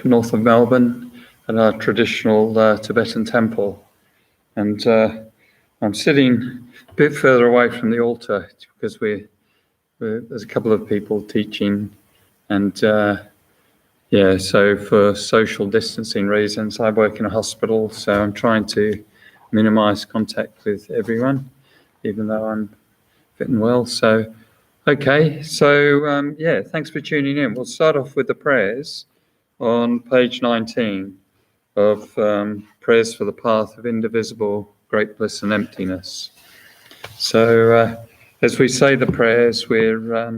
North of Melbourne, at our traditional Tibetan temple. And I'm sitting a bit further away from the altar because there's a couple of people teaching, and so for social distancing reasons, I work in a hospital, so I'm trying to minimise contact with everyone, even though I'm fit and well. So, okay, so thanks for tuning in. We'll start off with the prayers on page 19 of Prayers for the Path of Indivisible Great Bliss and Emptiness. So as we say the prayers, we're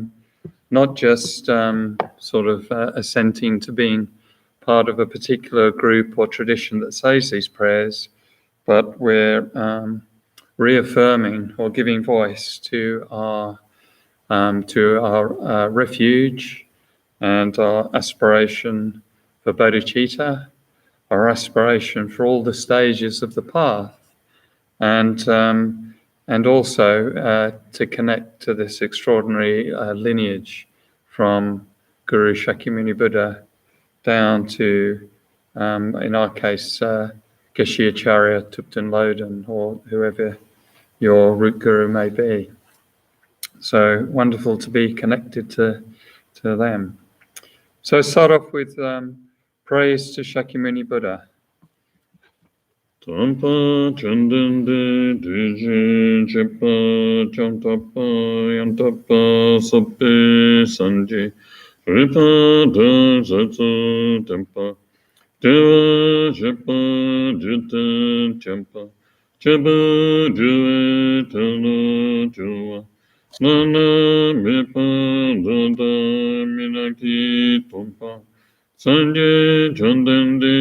not just assenting to being part of a particular group or tradition that says these prayers, but we're reaffirming or giving voice to our refuge and our aspiration for bodhicitta, our aspiration for all the stages of the path, and also to connect to this extraordinary lineage from Guru Shakyamuni Buddha down to, in our case, Geshe Acharya Thubten Loden, or whoever your root guru may be. So wonderful to be connected to them. So start off with praise to Shakyamuni Buddha. Tampa chandande diji chipa chantapa yantapa sope sanji ripa da zatsu tempa deva chipa jita champa chaba juve tano juva nana mipa dada minaki tumpa sanje chandande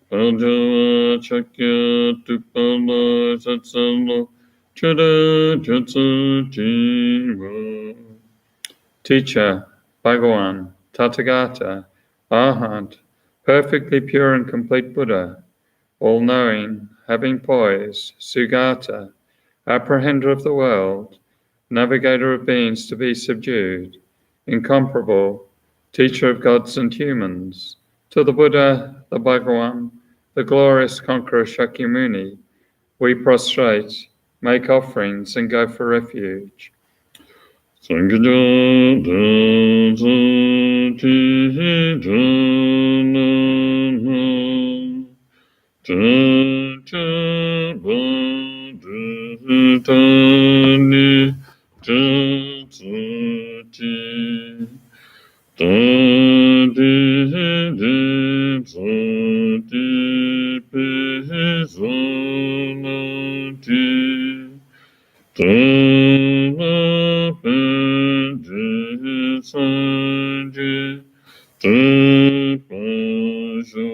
Ajava Chakya Tupala Satsalo Chada Jatsu Jiva. Teacher, Bhagawan, Tathagata, Arhat, perfectly pure and complete Buddha, all-knowing, having poise, Sugata, apprehender of the world, navigator of beings to be subdued, incomparable, teacher of gods and humans, to the Buddha, the Bhagawan, the glorious conqueror Shakyamuni, we prostrate, make offerings, and go for refuge. Sangaja Dasa Tijanama Chacha Bodhisattvas Jatsuti Tadi Jatsuti Pizanati Tana Penji Sanji Tripasho.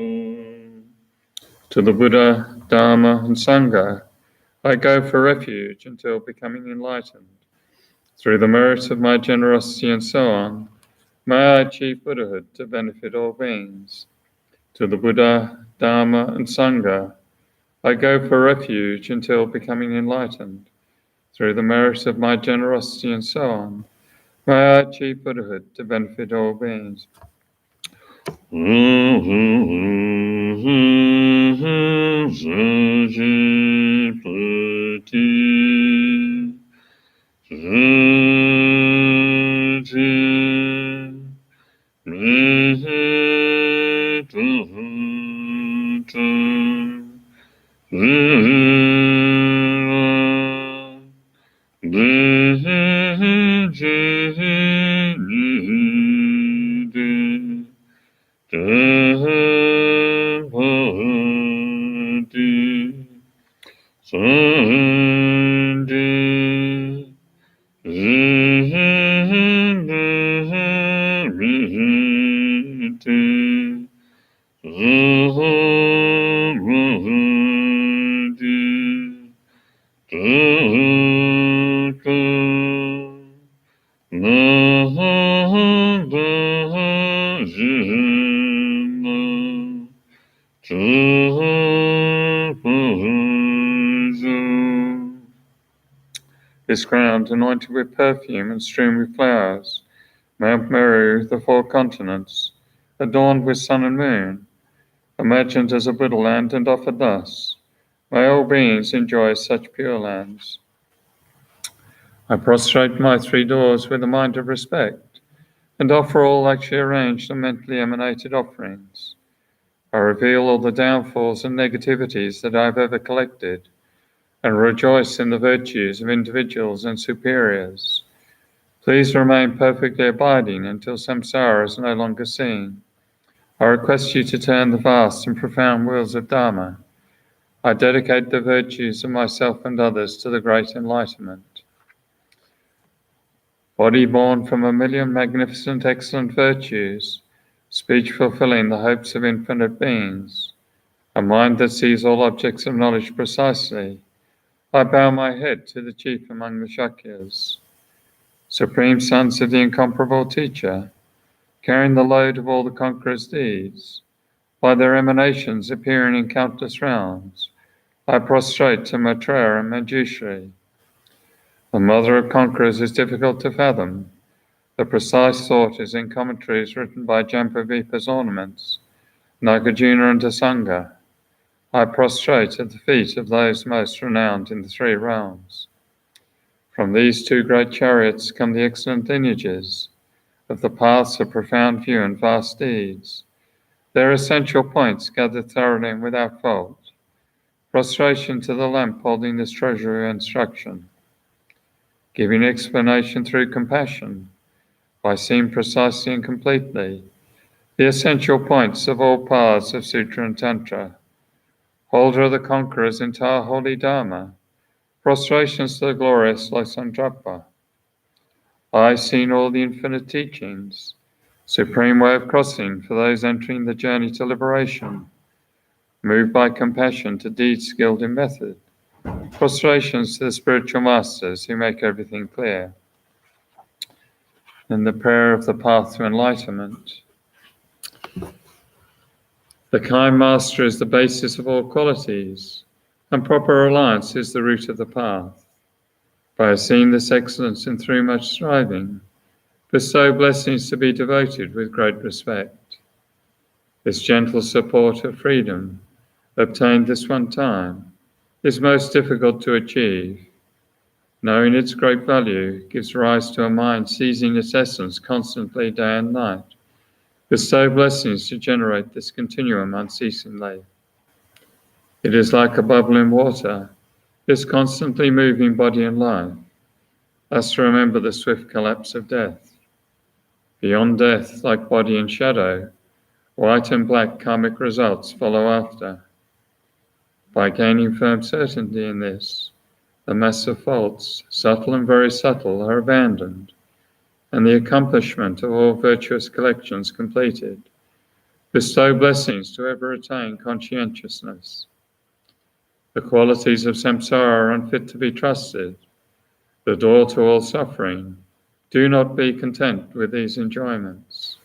To the Buddha, Dharma, and Sangha, I go for refuge until becoming enlightened. Through the merit of my generosity and so on, may I achieve Buddhahood to benefit all beings. To the Buddha, Dharma, and Sangha, I go for refuge until becoming enlightened. Through the merit of my generosity and so on, may I achieve Buddhahood to benefit all beings. This ground, anointed with perfume and strewn with flowers, Mount Meru, the 4 continents, adorned with sun and moon, imagined as a Buddha land and offered thus. May all beings enjoy such pure lands. I prostrate my 3 doors with a mind of respect, and offer all actually arranged and mentally emanated offerings. I reveal all the downfalls and negativities that I have ever collected, and rejoice in the virtues of individuals and superiors. Please remain perfectly abiding until samsara is no longer seen. I request you to turn the vast and profound wheels of Dharma. I dedicate the virtues of myself and others to the great enlightenment. Body born from 1,000,000 magnificent excellent virtues, speech fulfilling the hopes of infinite beings, a mind that sees all objects of knowledge precisely, I bow my head to the chief among the Shakyas, supreme sons of the incomparable teacher, carrying the load of all the conqueror's deeds. By their emanations appearing in countless realms, I prostrate to Maitreya and Manjushri. The mother of conquerors is difficult to fathom. The precise thought is in commentaries written by Jambavipa's ornaments, Nagarjuna and Asanga. I prostrate at the feet of those most renowned in the 3 realms. From these 2 great chariots come the excellent lineages of the paths of profound view and vast deeds. Their essential points gathered thoroughly and without fault. Prostration to the lamp holding this treasury of instruction. Giving explanation through compassion, by seeing precisely and completely the essential points of all paths of Sutra and Tantra. Holder of the conqueror's entire holy Dharma, prostrations to the glorious Losandrapa. I, seen all the infinite teachings, supreme way of crossing for those entering the journey to liberation, moved by compassion to deeds skilled in method, prostrations to the spiritual masters who make everything clear. In the prayer of the path to enlightenment, the kind master is the basis of all qualities, and proper reliance is the root of the path. By seeing this excellence and through much striving, bestow blessings to be devoted with great respect. This gentle support of freedom, obtained this one time, is most difficult to achieve. Knowing its great value gives rise to a mind seizing its essence constantly day and night. Bestow blessings to generate this continuum unceasingly. It is like a bubble in water, this constantly moving body and life. Thus remember the swift collapse of death. Beyond death, like body and shadow, white and black karmic results follow after. By gaining firm certainty in this, the mass of faults, subtle and very subtle, are abandoned, and the accomplishment of all virtuous collections completed. Bestow blessings to ever attain conscientiousness. The qualities of samsara are unfit to be trusted, the door to all suffering. Do not be content with these enjoyments.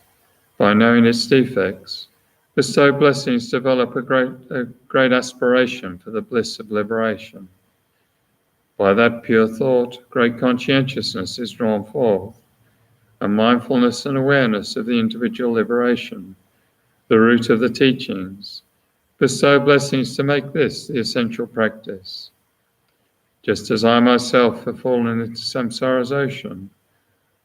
By knowing its defects, bestow blessings to develop a great aspiration for the bliss of liberation. By that pure thought, great conscientiousness is drawn forth, and mindfulness and awareness of the individual liberation, the root of the teachings. Bestow blessings to make this the essential practice. Just as I myself have fallen into samsara's ocean,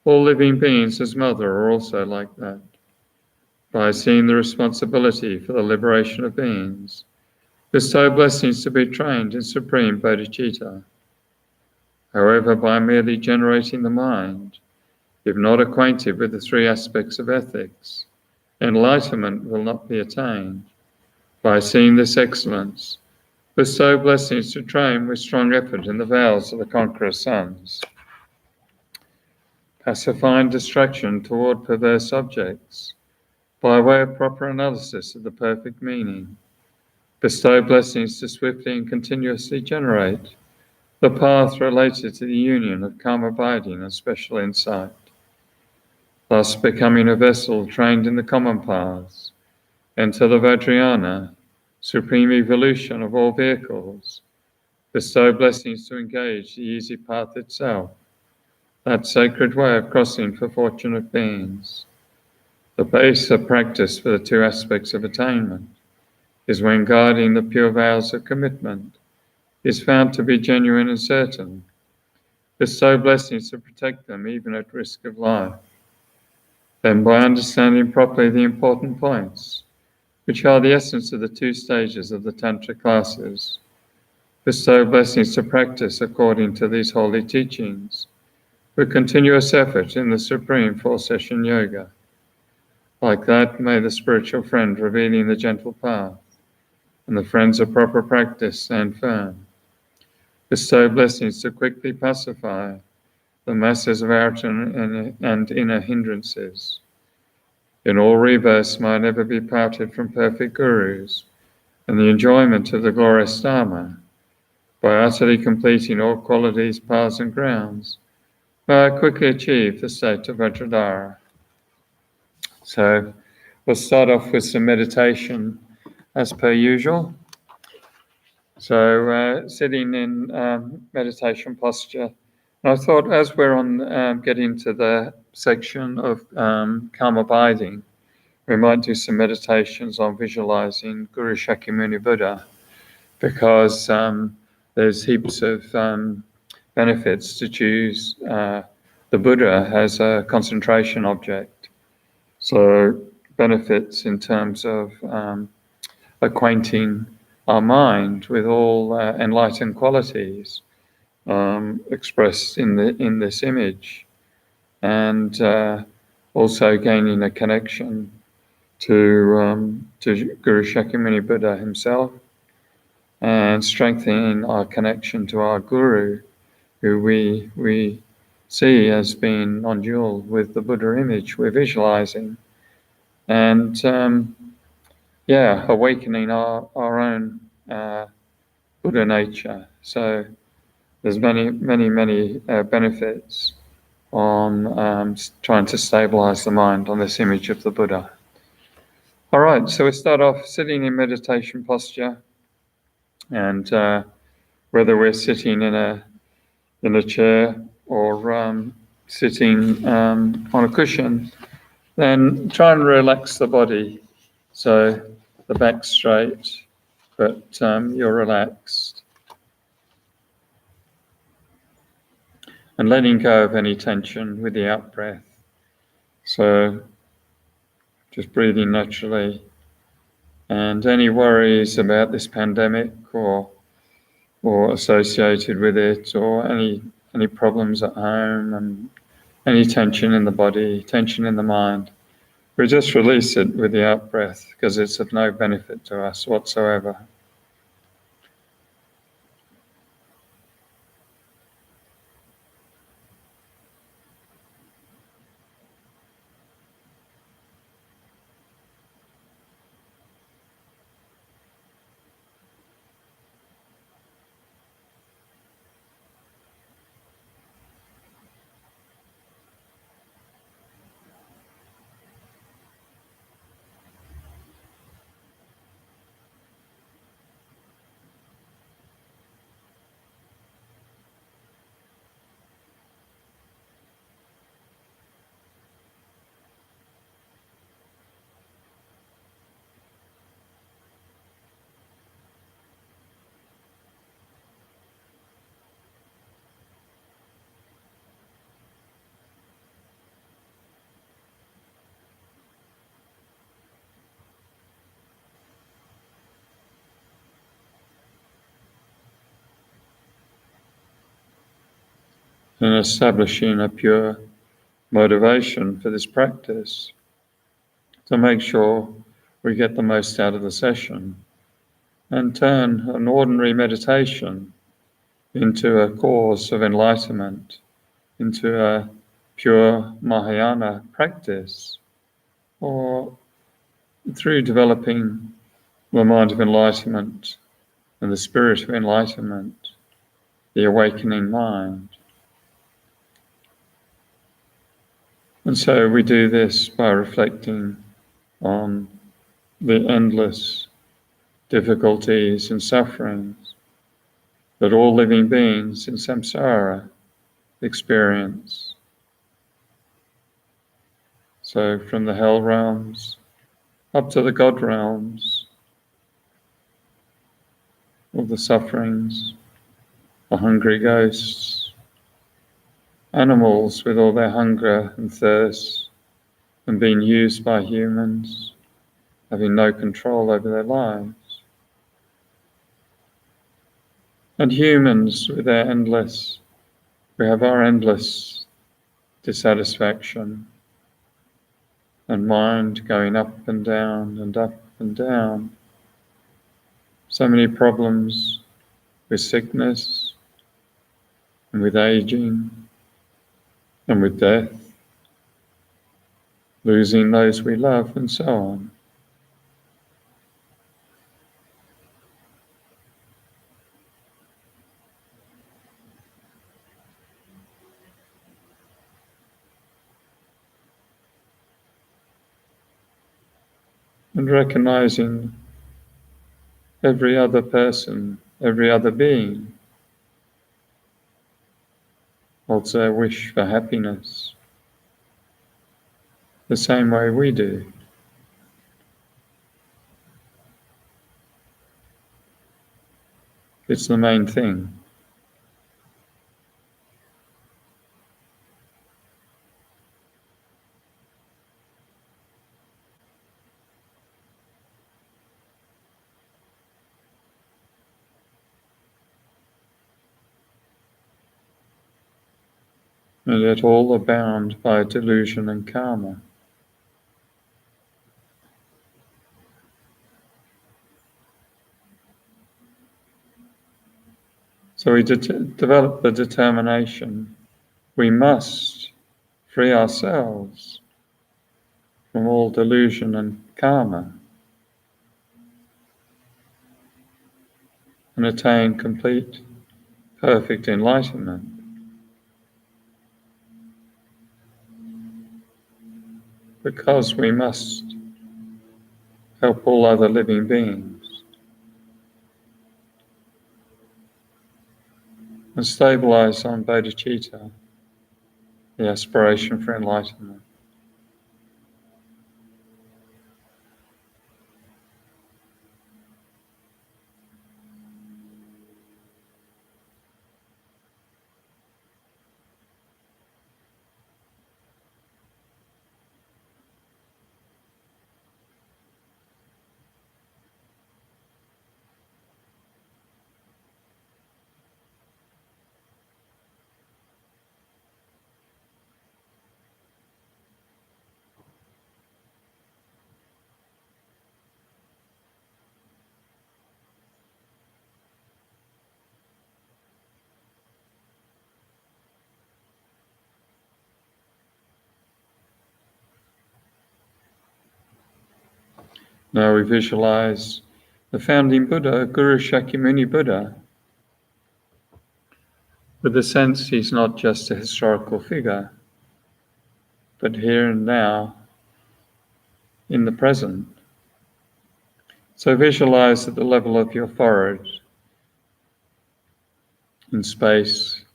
all living beings as mother are also like that. By seeing the responsibility for the liberation of beings, bestow blessings to be trained in supreme bodhicitta. However, by merely generating the mind, if not acquainted with the 3 aspects of ethics, enlightenment will not be attained. By seeing this excellence, bestow blessings to train with strong effort in the vows of the conqueror's sons. Pacifying distraction toward perverse objects, by way of proper analysis of the perfect meaning, bestow blessings to swiftly and continuously generate the path related to the union of calm abiding and special insight. Thus becoming a vessel trained in the common paths, enter the Vajrayana, supreme evolution of all vehicles, bestow blessings to engage the easy path itself, that sacred way of crossing for fortunate beings. The base of practice for the two aspects of attainment is when guarding the pure vows of commitment is found to be genuine and certain. Bestow blessings to protect them even at risk of life. Then by understanding properly the important points, which are the essence of the two stages of the Tantra classes, bestow blessings to practice according to these holy teachings, with continuous effort in the supreme four-session yoga. Like that, may the spiritual friend revealing the gentle path and the friends of proper practice stand firm. Bestow blessings to quickly pacify the masses of outer and inner hindrances. In all rebirths might never be parted from perfect gurus, and the enjoyment of the glorious Dharma, by utterly completing all qualities, paths, and grounds, may I quickly achieve the state of Vajradhara. So we'll start off with some meditation as per usual. So sitting in meditation posture. And I thought as we're on getting to the section of calm abiding, we might do some meditations on visualizing Guru Shakyamuni Buddha, because there's heaps of benefits to choose the Buddha as a concentration object. So benefits in terms of acquainting our mind with all enlightened qualities expressed in this image, and also gaining a connection to Guru Shakyamuni Buddha himself, and strengthening our connection to our Guru, who we see as being non-dual with the Buddha image we're visualizing, and awakening our own Buddha nature. So there's many benefits on trying to stabilize the mind on this image of the Buddha. All right, so we start off sitting in meditation posture, and whether we're sitting in a chair or sitting on a cushion, then try and relax the body. So the back's straight, but you're relaxed. And letting go of any tension with the out-breath. So just breathing naturally. And any worries about this pandemic or associated with it, or any problems at home, and any tension in the body, tension in the mind, we just release it with the out-breath, because it's of no benefit to us whatsoever. And establishing a pure motivation for this practice to make sure we get the most out of the session, and turn an ordinary meditation into a cause of enlightenment, into a pure Mahayana practice, or through developing the mind of enlightenment and the spirit of enlightenment, the awakening mind. And so we do this by reflecting on the endless difficulties and sufferings that all living beings in samsara experience. So from the hell realms up to the God realms, all the sufferings, the hungry ghosts, animals with all their hunger and thirst and being used by humans, having no control over their lives. And humans with their we have our endless dissatisfaction and mind going up and down and up and down. So many problems with sickness and with aging and with death, losing those we love and so on. And recognizing every other person, every other being holds their wish for happiness the same way we do. It's the main thing. And yet all are bound by delusion and karma. So we develop the determination, we must free ourselves from all delusion and karma and attain complete, perfect enlightenment. Because we must help all other living beings and stabilize on bodhicitta, the aspiration for enlightenment. Now we visualize the founding Buddha, Guru Shakyamuni Buddha, with the sense he's not just a historical figure, but here and now, in the present. So visualize at the level of your forehead, in space,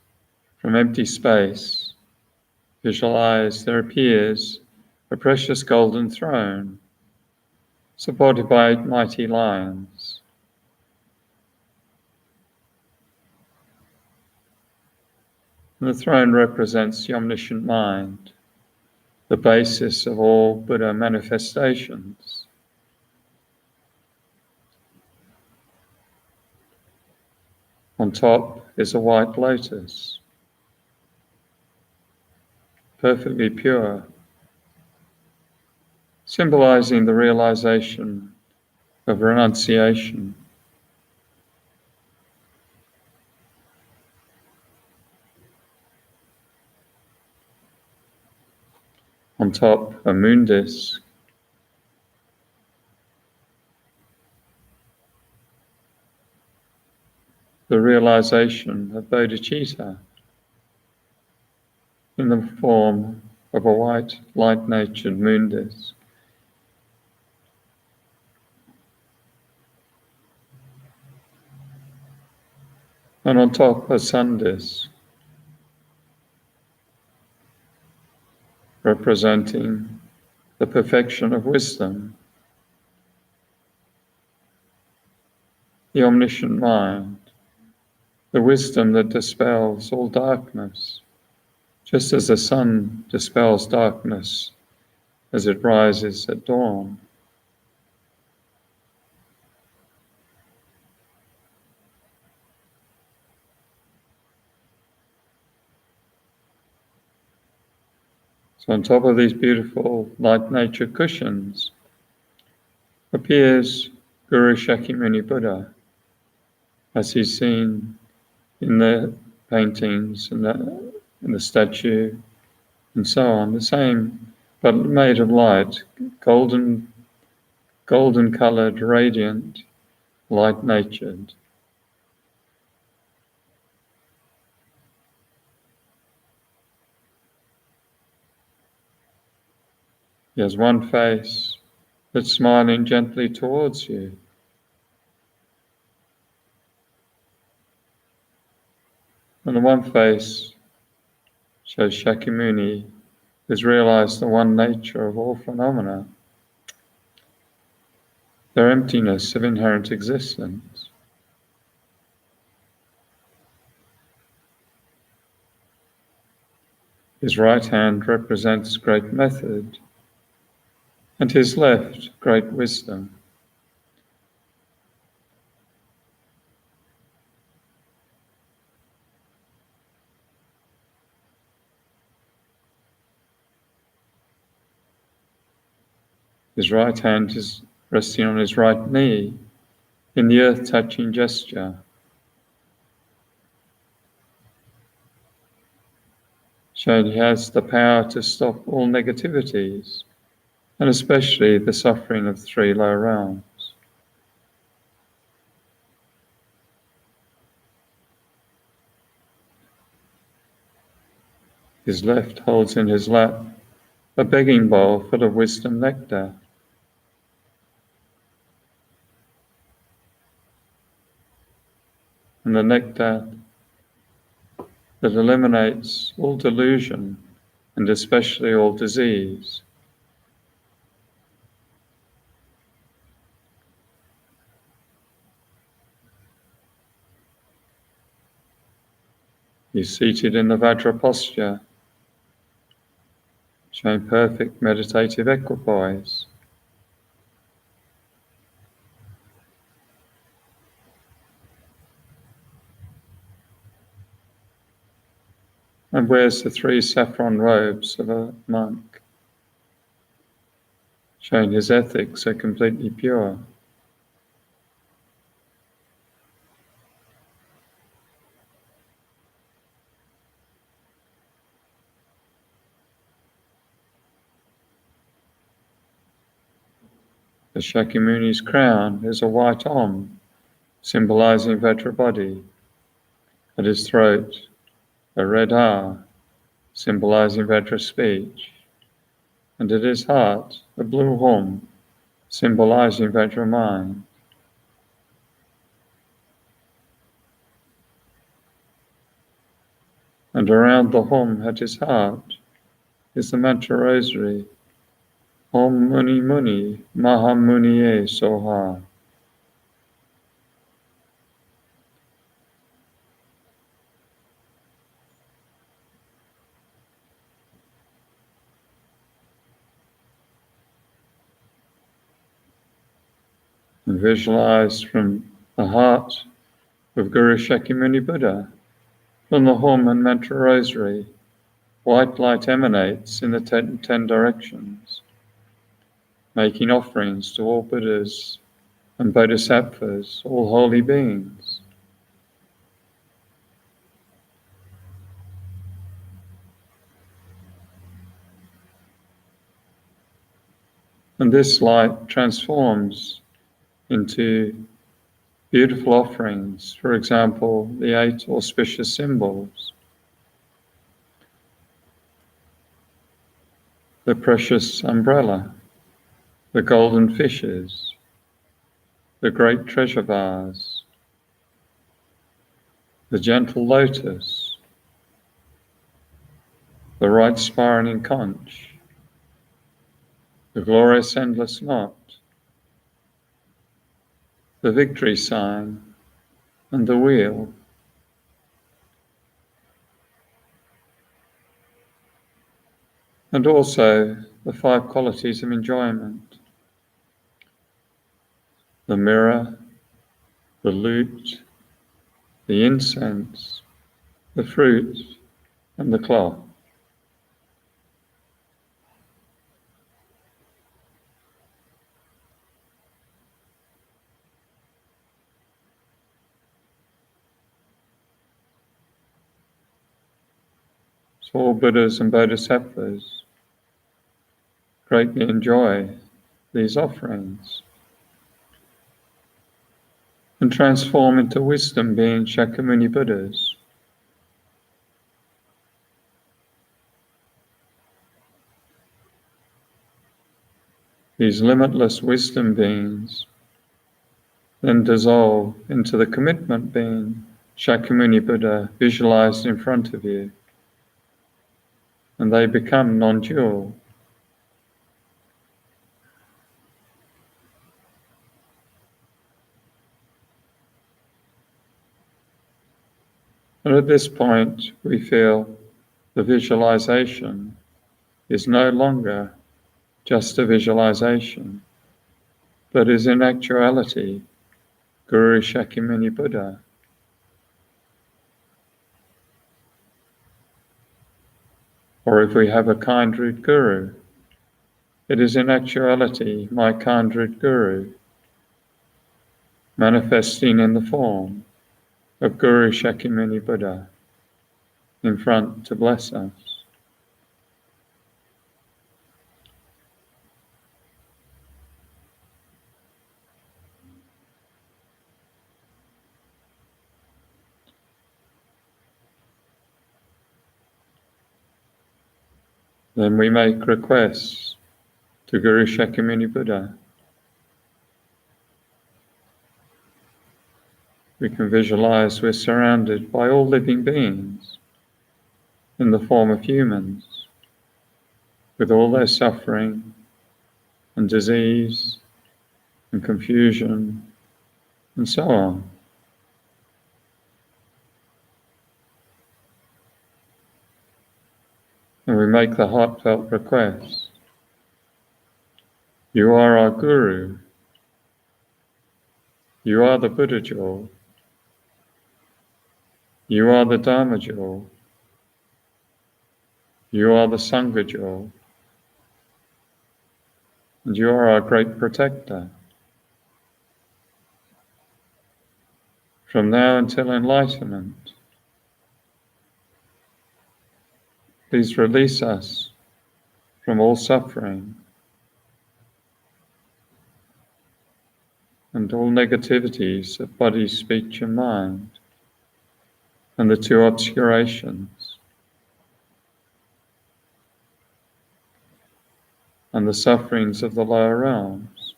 from empty space, visualize there appears a precious golden throne, supported by mighty lions. And the throne represents the omniscient mind, the basis of all Buddha manifestations. On top is a white lotus, perfectly pure, symbolizing the realization of renunciation. On top, a moon disk, the realization of bodhicitta in the form of a white, light-natured moon disk. And on top, a sun disk, representing the perfection of wisdom, the omniscient mind, the wisdom that dispels all darkness, just as the sun dispels darkness as it rises at dawn. So on top of these beautiful light-natured cushions appears Guru Shakyamuni Buddha, as he's seen in the paintings and the statue and so on, the same, but made of light, golden coloured, radiant, light-natured. He has one face that's smiling gently towards you. And the one face shows Shakyamuni has realized the one nature of all phenomena, their emptiness of inherent existence. His right hand represents great method, and his left, great wisdom. His right hand is resting on his right knee in the earth-touching gesture, showing he has the power to stop all negativities, and especially the suffering of three lower realms. His left holds in his lap a begging bowl full of wisdom nectar. And the nectar that eliminates all delusion and especially all disease. He's seated in the Vajra posture, showing perfect meditative equipoise. And wears the three saffron robes of a monk, showing his ethics are completely pure. The Shakyamuni's crown is a white Om, symbolizing Vajra body. At his throat, a red R, symbolizing Vajra speech. And at his heart, a blue Hum, symbolizing Vajra mind. And around the Hum at his heart is the mantra rosary, Om Muni Muni Maha Muniye Soha. And visualize from the heart of Guru Shakyamuni Buddha, from the Hum and mantra rosary, white light emanates in the ten directions, making offerings to all Buddhas and Bodhisattvas, all holy beings. And this light transforms into beautiful offerings, for example, the 8 auspicious symbols, the precious umbrella, the golden fishes, the great treasure vase, the gentle lotus, the right spiraling conch, the glorious endless knot, the victory sign, and the wheel. And also the 5 qualities of enjoyment: the mirror, the lute, the incense, the fruit, and the cloth. So all Buddhas and Bodhisattvas greatly enjoy these offerings and transform into wisdom being Shakyamuni Buddhas. These limitless wisdom beings then dissolve into the commitment being Shakyamuni Buddha visualized in front of you, and they become non-dual. And at this point, we feel the visualization is no longer just a visualization, but is in actuality Guru Shakyamuni Buddha. Or if we have a kind root Guru, it is in actuality my kind root Guru, manifesting in the form of Guru Shakyamuni Buddha in front to bless us. Then we make requests to Guru Shakyamuni Buddha. We can visualize we're surrounded by all living beings in the form of humans, with all their suffering and disease and confusion and so on. And we make the heartfelt request: you are our Guru, you are the Buddha jewel, you are the Dharma jewel, you are the Sangha jewel, and you are our great protector. From now until enlightenment, please release us from all suffering and all negativities of body, speech, and mind, and the 2 obscurations, and the sufferings of the lower realms.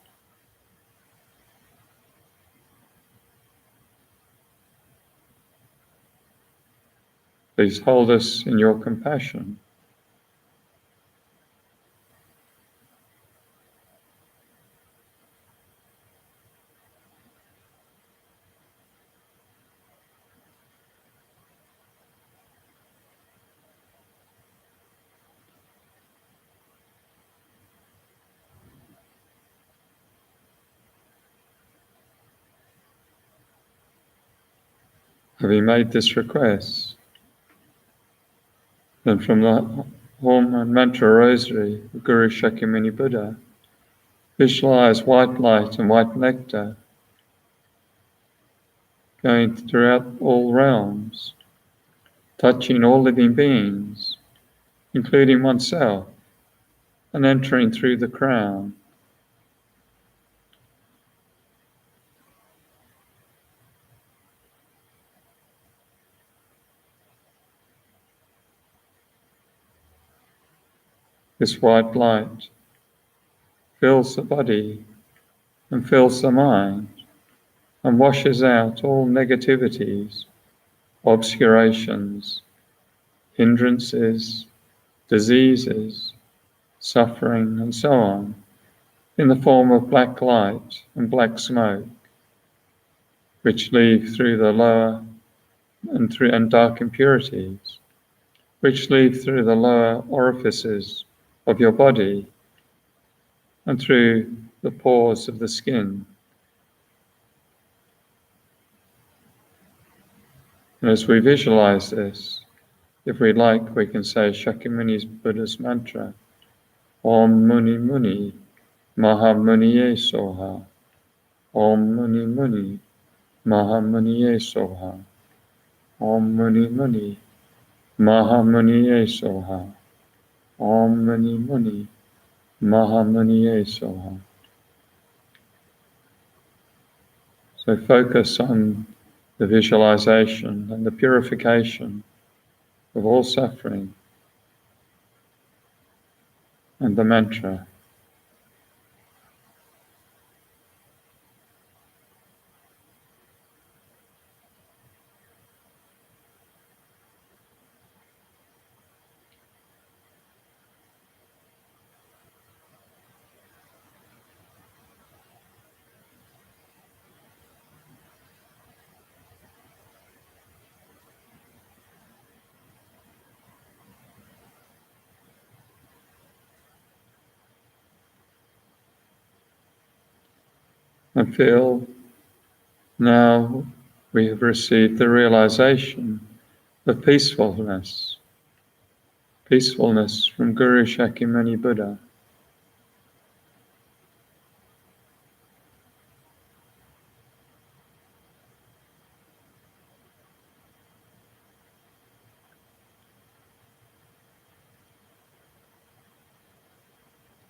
Please hold us in your compassion. Having made this request, then from the Om and Mantra Rosary of Guru Shakyamuni Buddha, visualize white light and white nectar going throughout all realms, touching all living beings, including oneself, and entering through the crown. This white light fills the body and fills the mind and washes out all negativities, obscurations, hindrances, diseases, suffering, and so on in the form of black light and black smoke, which leave through the lower and dark impurities, which leave through the lower orifices of your body and through the pores of the skin. And as we visualize this, if we like, we can say Shakyamuni's Buddha's mantra, Om Muni Muni Maha Muniye Soha. Om Muni Muni Maha Muniye Soha. Om Muni Muni Maha Muniye Soha. Om Muni Muni Maha Muniye Soha. So focus on the visualization and the purification of all suffering and the mantra. And feel now we have received the realization of peacefulness. Peacefulness from Guru Shakyamuni Buddha.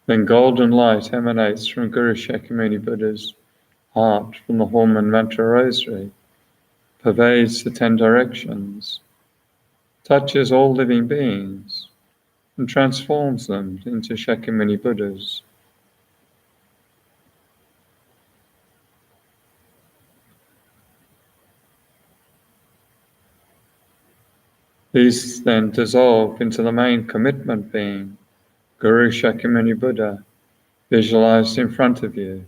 Then golden light emanates from Guru Shakyamuni Buddha's heart from the Hom and Mantra Rosary, pervades the 10 directions, touches all living beings, and transforms them into Shakyamuni Buddhas. These then dissolve into the main commitment being, Guru Shakyamuni Buddha, visualized in front of you.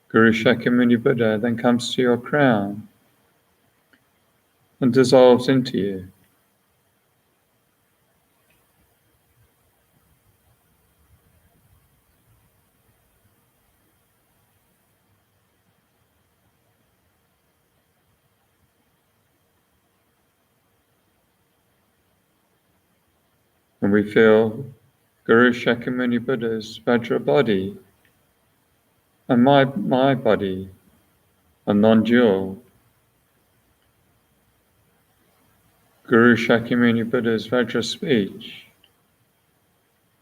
Guru Shakyamuni Buddha then comes to your crown and dissolves into you. And we feel Guru Shakyamuni Buddha's Vajra body and my body are non-dual. Guru Shakyamuni Buddha's Vajra speech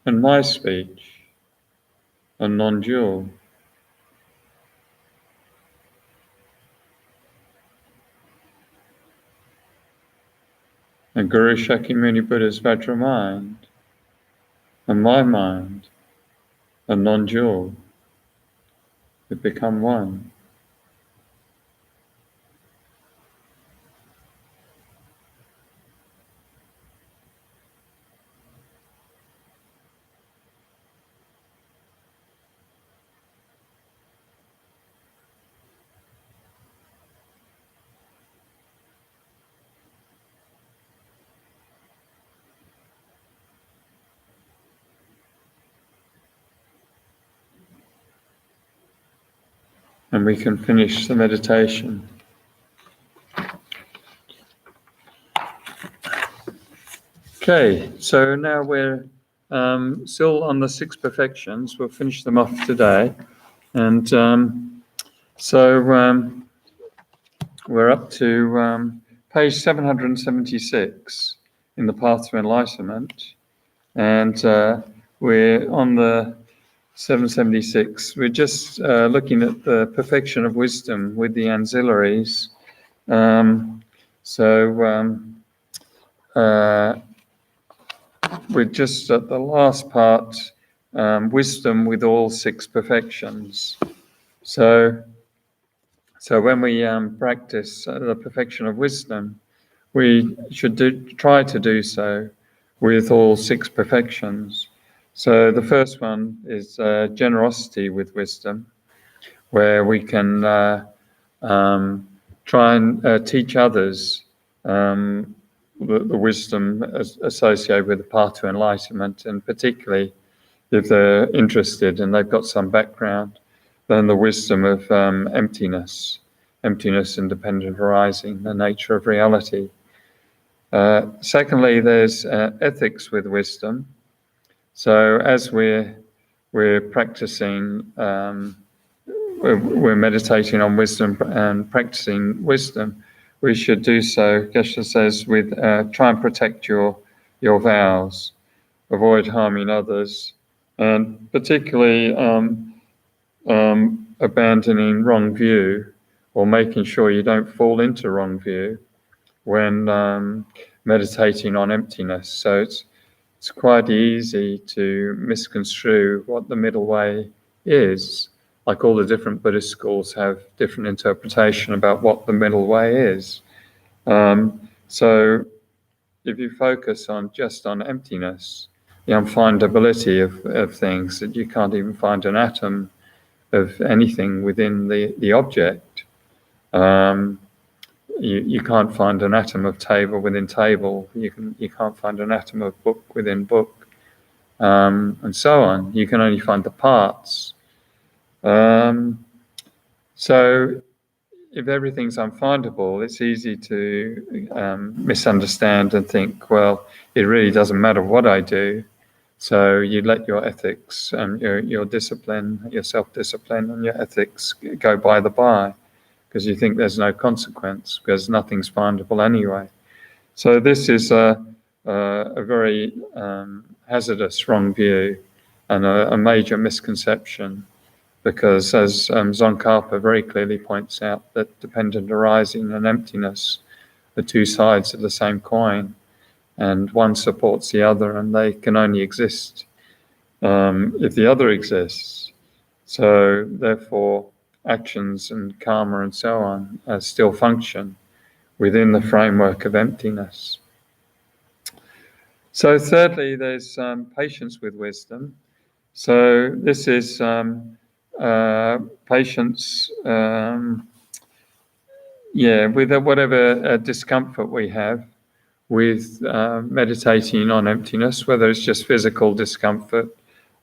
and my speech are non-dual. And Guru Shakyamuni Buddha's Vajra mind and my mind are non-dual. We become one. And we can finish the meditation. Okay, so now we're still on the 6 perfections. We'll finish them off today. And we're up to page 776 in the Path to Enlightenment. And we're on the 776. We're just looking at the perfection of wisdom with the ancillaries. We're just at the last part, wisdom with all 6 perfections. So So when we practice the perfection of wisdom, we should try to do so with all 6 perfections. So the first one is generosity with wisdom, where we can try and teach others the wisdom associated with the path to enlightenment, and particularly if they're interested and they've got some background, then the wisdom of emptiness and dependent arising, the nature of reality. Secondly, there's ethics with wisdom. So as we're practicing, we're meditating on wisdom and practicing wisdom, we should do so, Geshe says, with try and protect your vows, avoid harming others, and particularly abandoning wrong view, or making sure you don't fall into wrong view when meditating on emptiness. So it's quite easy to misconstrue what the middle way is. Like all the different Buddhist schools have different interpretation about what the middle way is. So if you focus on just on emptiness, the unfindability of things, that you can't even find an atom of anything within the object. You can't find an atom of table within table. You can't find an atom of book within book, and so on. You can only find the parts. So if everything's unfindable, it's easy to misunderstand and think, well, it really doesn't matter what I do. So you let your ethics and your discipline, your self-discipline and your ethics go by the by, because you think there's no consequence, because nothing's findable anyway. So this is a very hazardous wrong view and a major misconception, because as Tsongkhapa very clearly points out, that dependent arising and emptiness are 2 sides of the same coin, and one supports the other, and they can only exist if the other exists. So therefore, actions and karma and so on still function within the framework of emptiness. So thirdly, there's patience with wisdom. So this is patience, with whatever discomfort we have with meditating on emptiness, whether it's just physical discomfort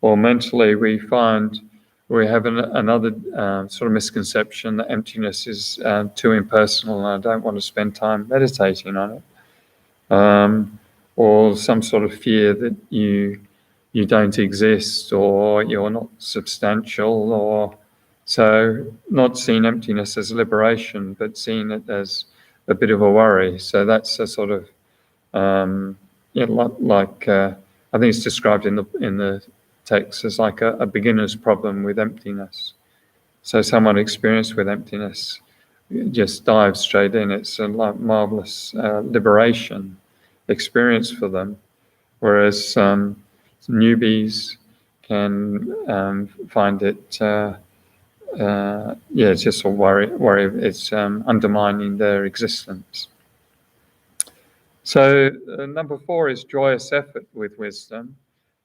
or mentally. We find we have another sort of misconception that emptiness is too impersonal and I don't want to spend time meditating on it, or some sort of fear that you don't exist, or you're not substantial, or so not seeing emptiness as liberation, but seeing it as a bit of a worry. So that's a sort of I think it's described in the text as like a beginner's problem with emptiness. So someone experienced with emptiness just dives straight in. It's a marvelous liberation experience for them, whereas newbies can find it it's just a worry. It's undermining their existence. So number 4 is joyous effort with wisdom.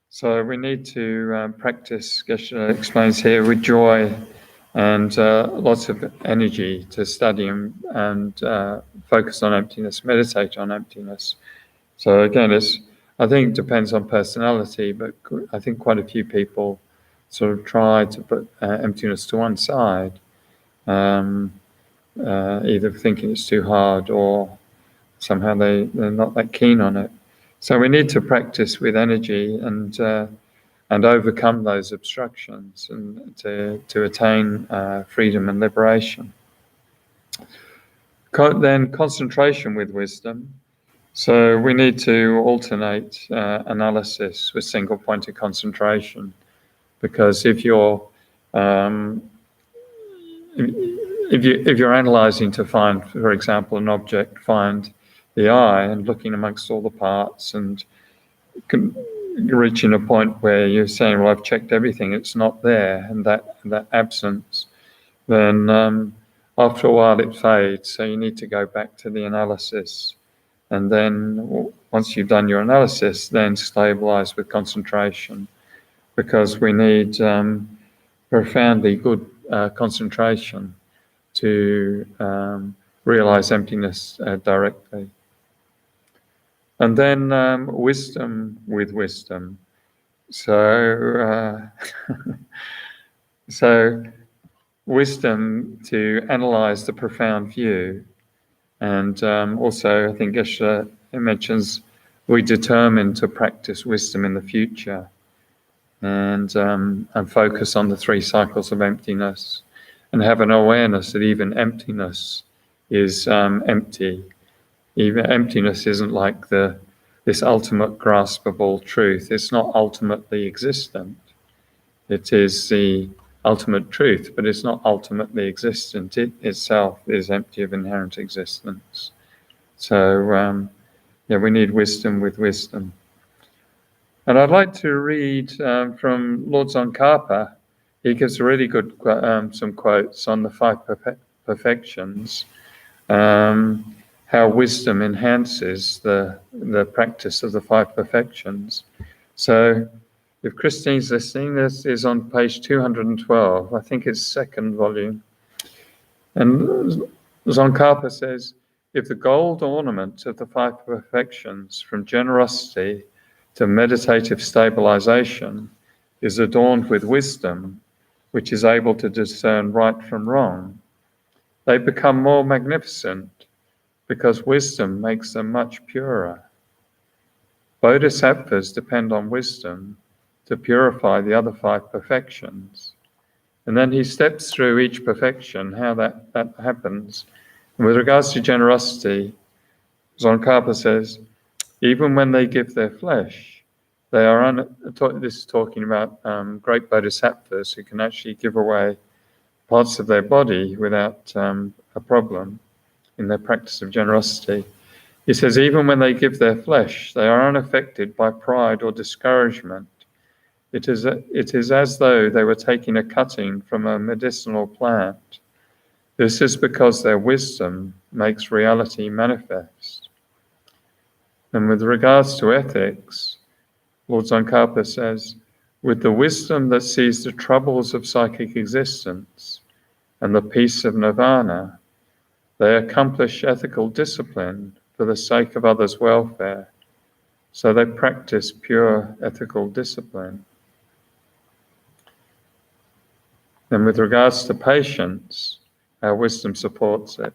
So we need to practice, Geshe explains here, with joy and lots of energy to study and focus on emptiness, meditate on emptiness. So again, I think it depends on personality, but I think quite a few people sort of try to put emptiness to one side, either thinking it's too hard or somehow they're not that keen on it. So we need to practice with energy and overcome those obstructions and to attain freedom and liberation. Then concentration with wisdom. So we need to alternate analysis with single-pointed concentration, because if you're analysing to find, for example, an object, find the eye, and looking amongst all the parts and reaching a point where you're saying, well, I've checked everything, it's not there, and that absence, then after a while it fades, so you need to go back to the analysis. And then once you've done your analysis, then stabilize with concentration, because we need profoundly good concentration to realize emptiness directly. And then wisdom with wisdom. So, so wisdom to analyze the profound view. And also, I think Geshe mentions we determine to practice wisdom in the future and focus on the 3 cycles of emptiness and have an awareness that even emptiness is empty. Even emptiness isn't like this ultimate grasp of all truth. It's not ultimately existent. It is the ultimate truth, but it's not ultimately existent. It itself is empty of inherent existence. So, we need wisdom with wisdom. And I'd like to read from Lord Tsongkhapa. He gives really good some quotes on the 5 perfections, how wisdom enhances the practice of the 5 perfections. So if Christine's listening, this is on page 212. I think it's 2nd volume. And Tsongkhapa says, if the gold ornament of the 5 perfections, from generosity to meditative stabilization, is adorned with wisdom, which is able to discern right from wrong, they become more magnificent because wisdom makes them much purer. Bodhisattvas depend on wisdom to purify the other 5 perfections. And then he steps through each perfection, how that happens. And with regards to generosity, Tsongkhapa says, even when they give their flesh, they are this is talking about great bodhisattvas who can actually give away parts of their body without a problem in their practice of generosity. He says, even when they give their flesh, they are unaffected by pride or discouragement. It is as though they were taking a cutting from a medicinal plant. This is because their wisdom makes reality manifest. And with regards to ethics, Lord Tsongkhapa says, with the wisdom that sees the troubles of psychic existence and the peace of nirvana, they accomplish ethical discipline for the sake of others' welfare, so they practice pure ethical discipline. And with regards to patience, our wisdom supports it.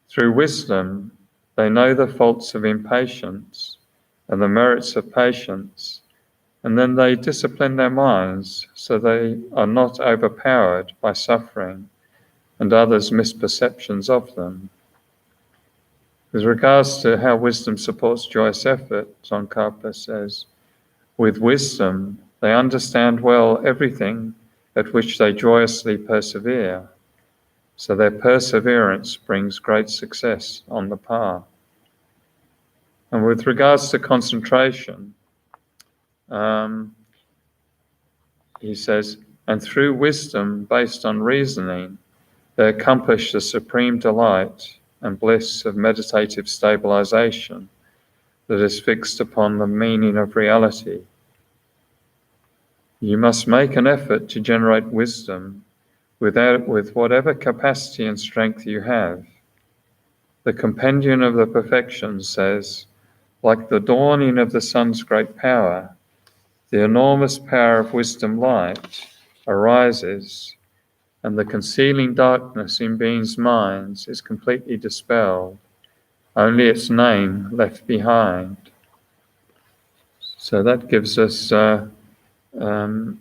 Through wisdom, they know the faults of impatience and the merits of patience, and then they discipline their minds so they are not overpowered by suffering and others' misperceptions of them. With regards to how wisdom supports joyous effort, Tsongkhapa says, with wisdom, they understand well everything at which they joyously persevere, so their perseverance brings great success on the path. And with regards to concentration, he says, and through wisdom based on reasoning, they accomplish the supreme delight and bliss of meditative stabilization that is fixed upon the meaning of reality. You must make an effort to generate wisdom with whatever capacity and strength you have. The Compendium of the Perfections says, like the dawning of the sun's great power, the enormous power of wisdom light arises, and the concealing darkness in beings' minds is completely dispelled, only its name left behind. So that gives us some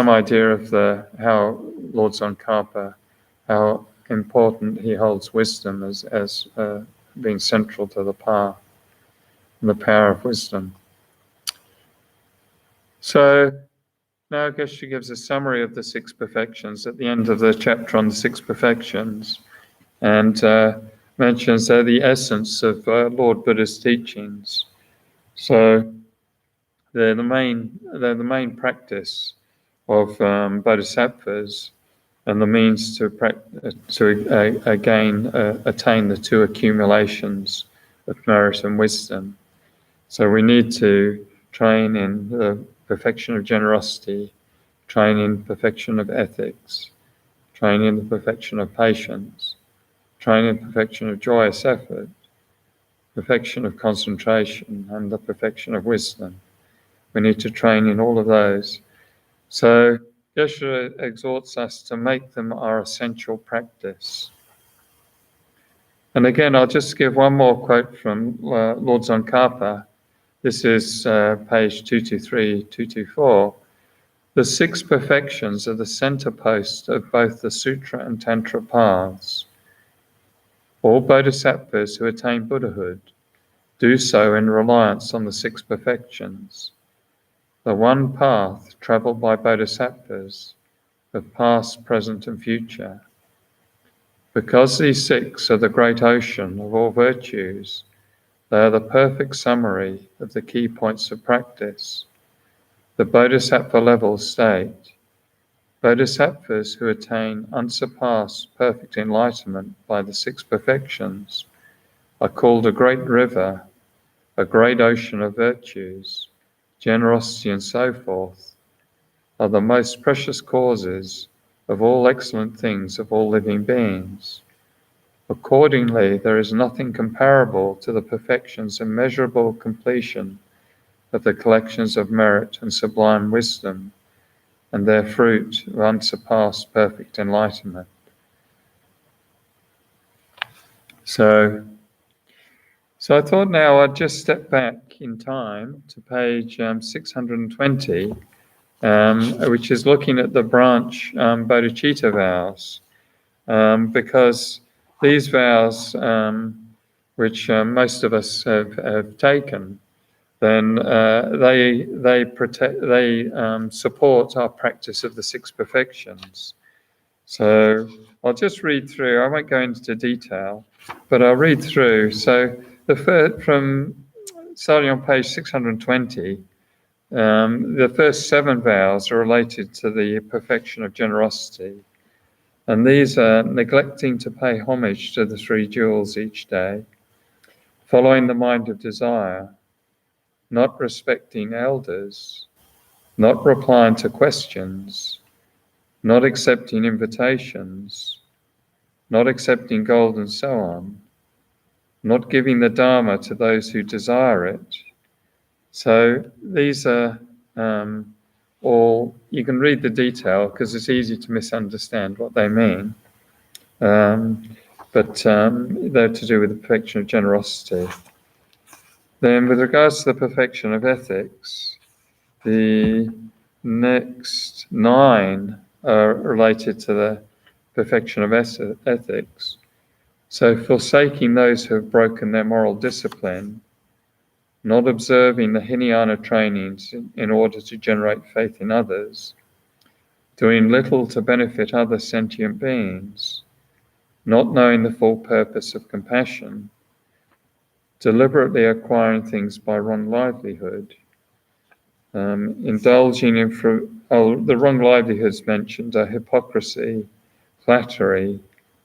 idea of how Lord Tsongkhapa, how important he holds wisdom as being central to the path and the power of wisdom. So now Geshe gives a summary of the 6 perfections at the end of the chapter on the 6 perfections, and mentions they're the essence of Lord Buddha's teachings. So they're the main practice of bodhisattvas and the means to attain the two accumulations of merit and wisdom. So we need to train in the perfection of generosity, train in perfection of ethics, train in the perfection of patience, train in perfection of joyous effort, perfection of concentration, and the perfection of wisdom. We need to train in all of those. So Geshe exhorts us to make them our essential practice. And again, I'll just give one more quote from Lord Tsongkhapa. This is page 223, 224. The six perfections are the center post of both the Sutra and Tantra paths. All bodhisattvas who attain Buddhahood do so in reliance on the six perfections. The one path travelled by bodhisattvas of past, present, and future. Because these six are the great ocean of all virtues, they are the perfect summary of the key points of practice. The bodhisattva level state. Bodhisattvas who attain unsurpassed perfect enlightenment by the six perfections are called a great river, a great ocean of virtues, generosity, and so forth, are the most precious causes of all excellent things of all living beings. Accordingly, there is nothing comparable to the perfections and measurable completion of the collections of merit and sublime wisdom, and their fruit of unsurpassed perfect enlightenment. So I thought now I'd just step back in time to page 620, which is looking at the branch Bodhichitta vows, because these vows, which most of us have taken, then they support our practice of the six perfections. So I'll just read through. I won't go into detail, but I'll read through. So the first, from starting on page 620, the first 7 vows are related to the perfection of generosity, and these are neglecting to pay homage to the 3 jewels each day, following the mind of desire, not respecting elders, not replying to questions, not accepting invitations, not accepting gold and so on, not giving the Dharma to those who desire it. So these are all, you can read the detail because it's easy to misunderstand what they mean, but they're to do with the perfection of generosity. Then with regards to the perfection of ethics, the next 9 are related to the perfection of ethics. So forsaking those who have broken their moral discipline, not observing the Hinayana trainings in order to generate faith in others, doing little to benefit other sentient beings, not knowing the full purpose of compassion, deliberately acquiring things by wrong livelihood, indulging in the wrong livelihoods mentioned are hypocrisy, flattery,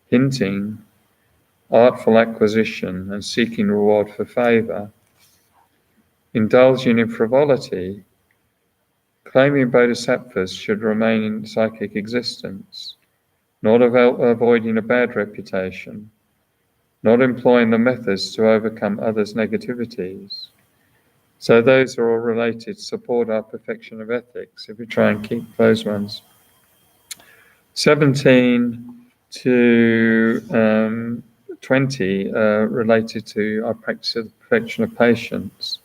hinting, artful acquisition, and seeking reward for favour, indulging in frivolity, claiming bodhisattvas should remain in psychic existence, not avoiding a bad reputation, not employing the methods to overcome others' negativities. So those are all related, support our perfection of ethics, if we try and keep those ones. 17 to 20 related to our practice of the perfection of patience.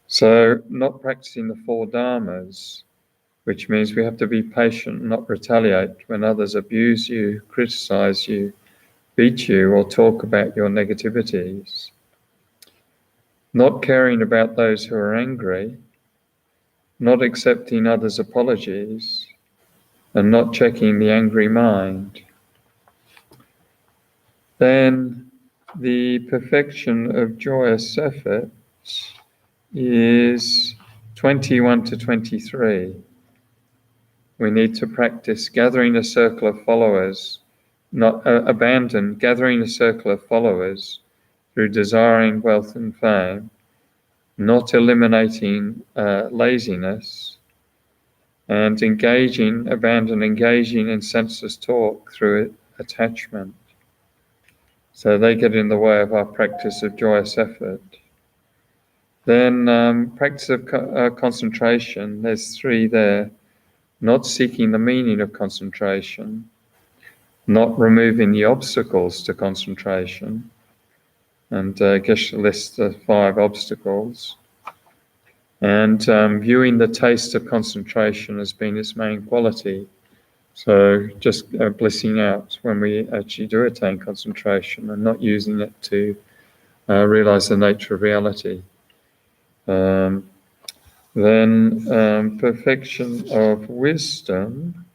So not practicing the 4 dharmas, which means we have to be patient and not retaliate when others abuse you, criticize you, beat you, or talk about your negativities. Not caring about those who are angry, not accepting others' apologies, and not checking the angry mind. Then the perfection of joyous efforts is 21 to 23. we need to practice gathering a circle of followers, not abandon gathering a circle of followers through desiring wealth and fame, not eliminating laziness, and abandon engaging in senseless talk through attachment. So they get in the way of our practice of joyous effort. Then practice of concentration, there's 3 there. Not seeking the meaning of concentration, not removing the obstacles to concentration. And Geshe lists the 5 obstacles. And viewing the taste of concentration as being its main quality. So just blissing out when we actually do attain concentration and not using it to realize the nature of reality. Then perfection of wisdom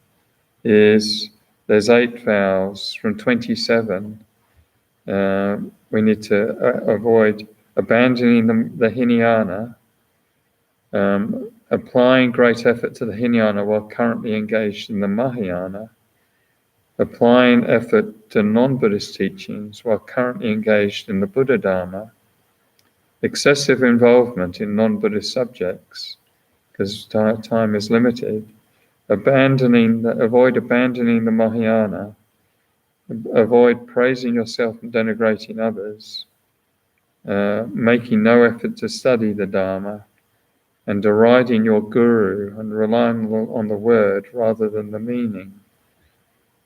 is, there's 8 vows from 27. We need to avoid abandoning the Hinayana, applying great effort to the Hinayana while currently engaged in the Mahayana, applying effort to non-Buddhist teachings while currently engaged in the Buddha Dharma, excessive involvement in non-Buddhist subjects, because time is limited, avoid abandoning the Mahayana, avoid praising yourself and denigrating others, making no effort to study the Dharma, and deriding your guru and relying on the word rather than the meaning.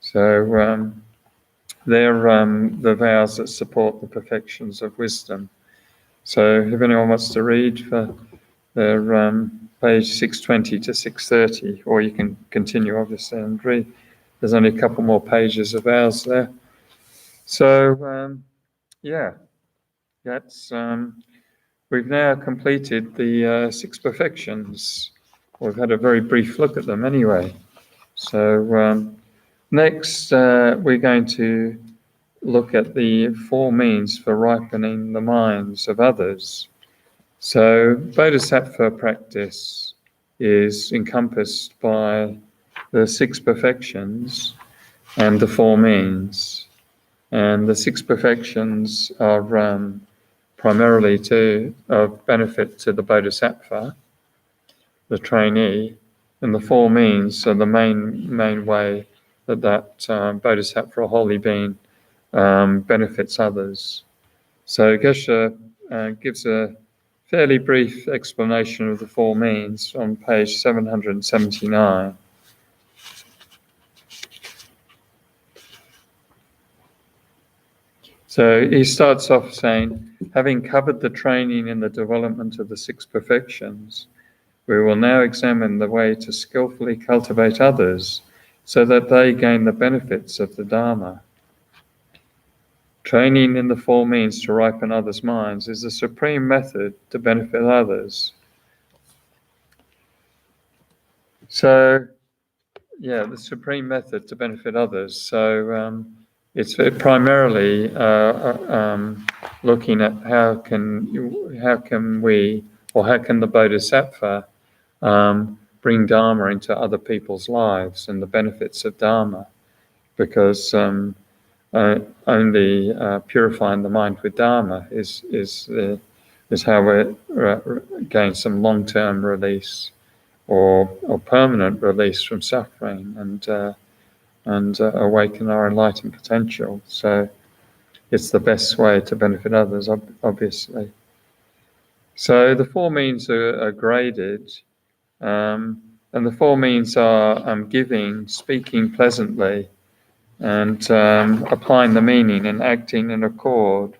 So they're the vows that support the perfections of wisdom. So if anyone wants to read for their page 620 to 630, or you can continue obviously and read. There's only a couple more pages of vows there. So that's we've now completed the 6 perfections. We've had a very brief look at them anyway. So next we're going to look at the 4 means for ripening the minds of others. So Bodhisattva practice is encompassed by the 6 perfections and the 4 means. And the 6 perfections are primarily of benefit to the Bodhisattva, the trainee, and the 4 means are the main way that Bodhisattva or holy being benefits others. So Geshe gives a fairly brief explanation of the 4 means on page 779. So he starts off saying, having covered the training in the development of the 6 perfections, we will now examine the way to skillfully cultivate others so that they gain the benefits of the Dharma. Training in the 4 means to ripen others' minds is the supreme method to benefit others. So, the supreme method to benefit others. So it's primarily looking at how can the Bodhisattva bring Dharma into other people's lives and the benefits of Dharma, because only purifying the mind with Dharma is how we gain some long-term release or permanent release from suffering and awaken our enlightened potential. So it's the best way to benefit others, obviously. So the 4 means are graded, and the 4 means are giving, speaking pleasantly, and applying the meaning and acting in accord.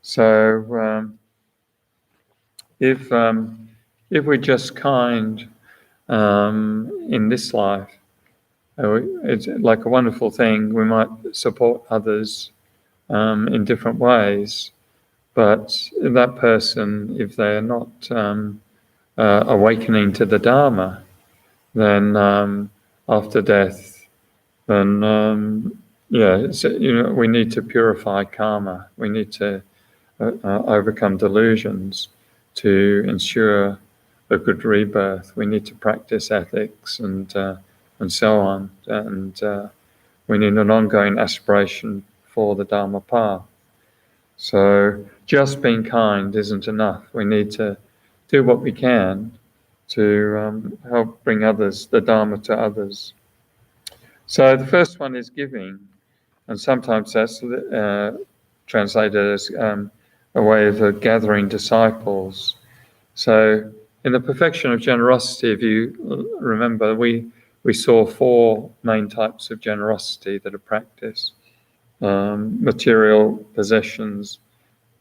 So if we're just kind in this life, it's like a wonderful thing. We might support others in different ways, but that person, if they are not awakening to the Dharma, then after death, then we need to purify karma. We need to overcome delusions to ensure a good rebirth. We need to practice ethics and so on. And we need an ongoing aspiration for the Dharma path. So just being kind isn't enough. We need to do what we can to help bring others, the Dharma to others. So the first one is giving, and sometimes that's translated as a way of gathering disciples. So in the perfection of generosity, if you remember, we saw 4 main types of generosity that are practiced. Material possessions,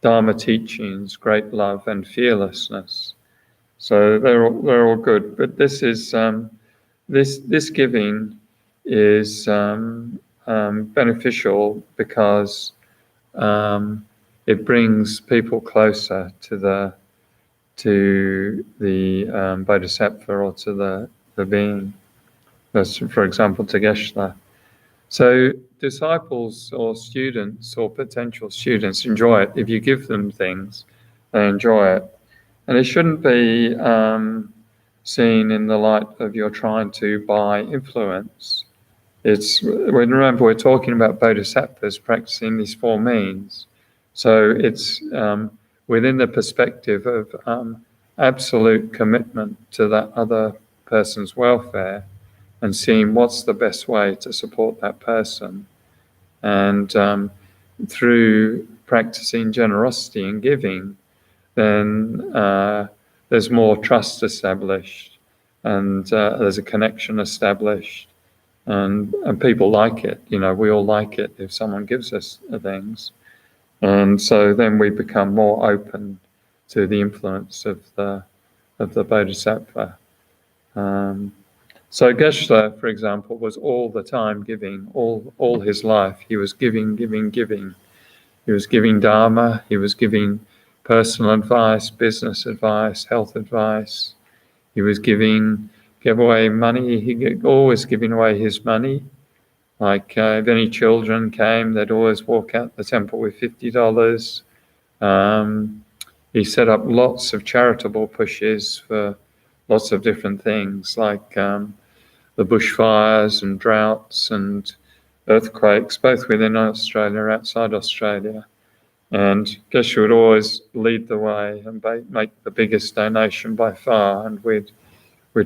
Dharma teachings, great love, and fearlessness. So they're all good. But this is this giving is beneficial because it brings people closer to the Bodhisattva or to the being. That's, for example, to Geshe. So disciples or students or potential students enjoy it. If you give them things, they enjoy it. And it shouldn't be seen in the light of you're trying to buy influence. Remember, we're talking about bodhisattvas practicing these 4 means. So it's within the perspective of absolute commitment to that other person's welfare and seeing what's the best way to support that person. And through practicing generosity and giving, then there's more trust established, and there's a connection established, and people like it. We all like it if someone gives us things, and so then we become more open to the influence of the Bodhisattva. So Geshe, for example, was all the time giving, all his life. He was giving. He was giving Dharma, he was giving personal advice, business advice, health advice. He was gave away money. He always giving away his money. Like if any children came, they'd always walk out the temple with $50. He set up lots of charitable pushes for lots of different things, like the bushfires and droughts and earthquakes, both within Australia and outside Australia. And Geshe would always lead the way and make the biggest donation by far, and we'd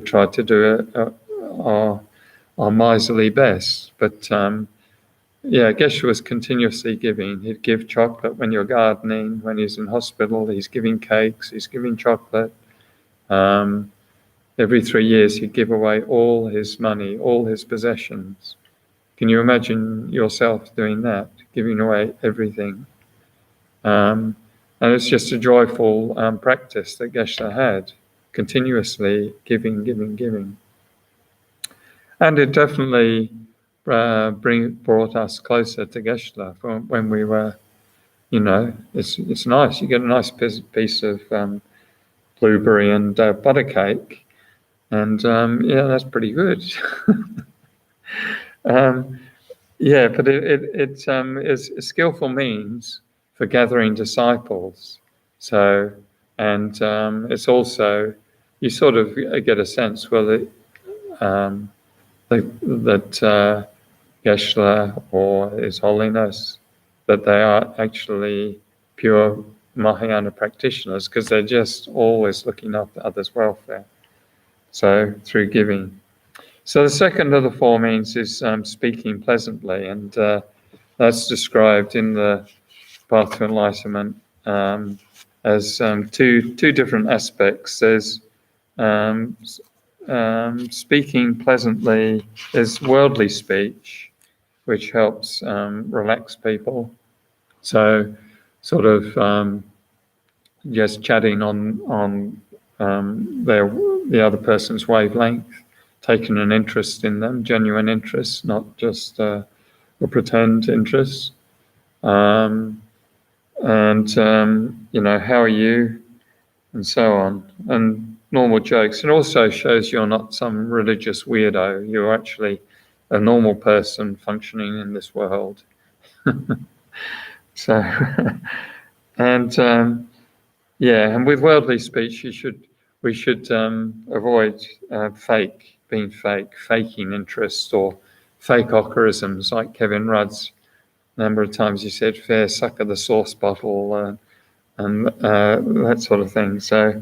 try to do our miserly best. But Geshe was continuously giving. He'd give chocolate when you're gardening, when he's in hospital, he's giving cakes, he's giving chocolate. Every 3 years he'd give away all his money, all his possessions. Can you imagine yourself doing that, giving away everything? And it's just a joyful practice that Geshe had, continuously giving. And it definitely brought us closer to Geshe from when we were, it's nice. You get a nice piece of blueberry and butter cake, and that's pretty good. But it's a skillful means for gathering disciples. So, and it's also, you sort of get a sense that Geshe or His Holiness, that they are actually pure Mahayana practitioners, because they're just always looking after others' welfare. So through giving. So the second of the 4 means is speaking pleasantly, and that's described in the Path to Enlightenment as two different aspects. There's speaking pleasantly. There's worldly speech, which helps relax people. So sort of just chatting on the other person's wavelength, taking an interest in them, genuine interest, not just a pretend interest. And how are you, and so on, and normal jokes. It also shows you're not some religious weirdo. You're actually a normal person functioning in this world. So, and with worldly speech, you should we should avoid faking interest or fake ocharisms like Kevin Rudd's. A number of times he said, fair suck of the sauce bottle and that sort of thing. So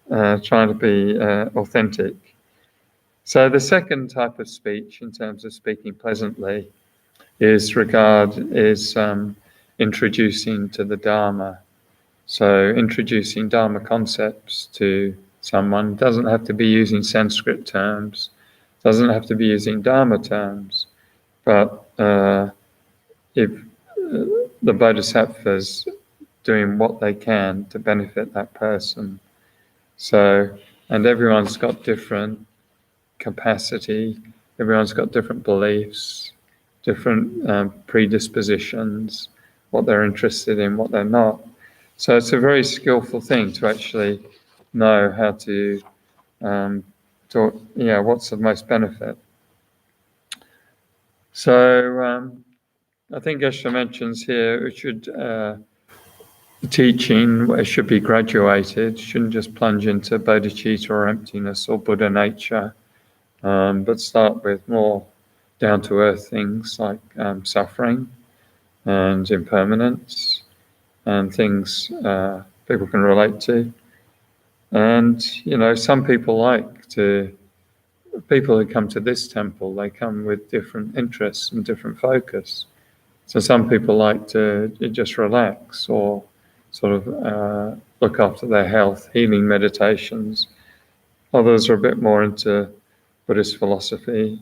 trying to be authentic. So the second type of speech, in terms of speaking pleasantly, is introducing to the Dharma. So introducing Dharma concepts to someone doesn't have to be using Sanskrit terms, doesn't have to be using Dharma terms, but if the Bodhisattvas doing what they can to benefit that person. So, and everyone's got different capacity, everyone's got different beliefs, different predispositions, what they're interested in, what they're not. So it's a very skillful thing to actually know how to talk, what's the most benefit. So I think Geshe mentions here teaching should be graduated, shouldn't just plunge into bodhicitta or emptiness or Buddha nature, but start with more down-to-earth things like suffering and impermanence and things people can relate to. And, some people people who come to this temple, they come with different interests and different focus. So some people like to just relax or sort of look after their health, healing meditations. Others are a bit more into Buddhist philosophy,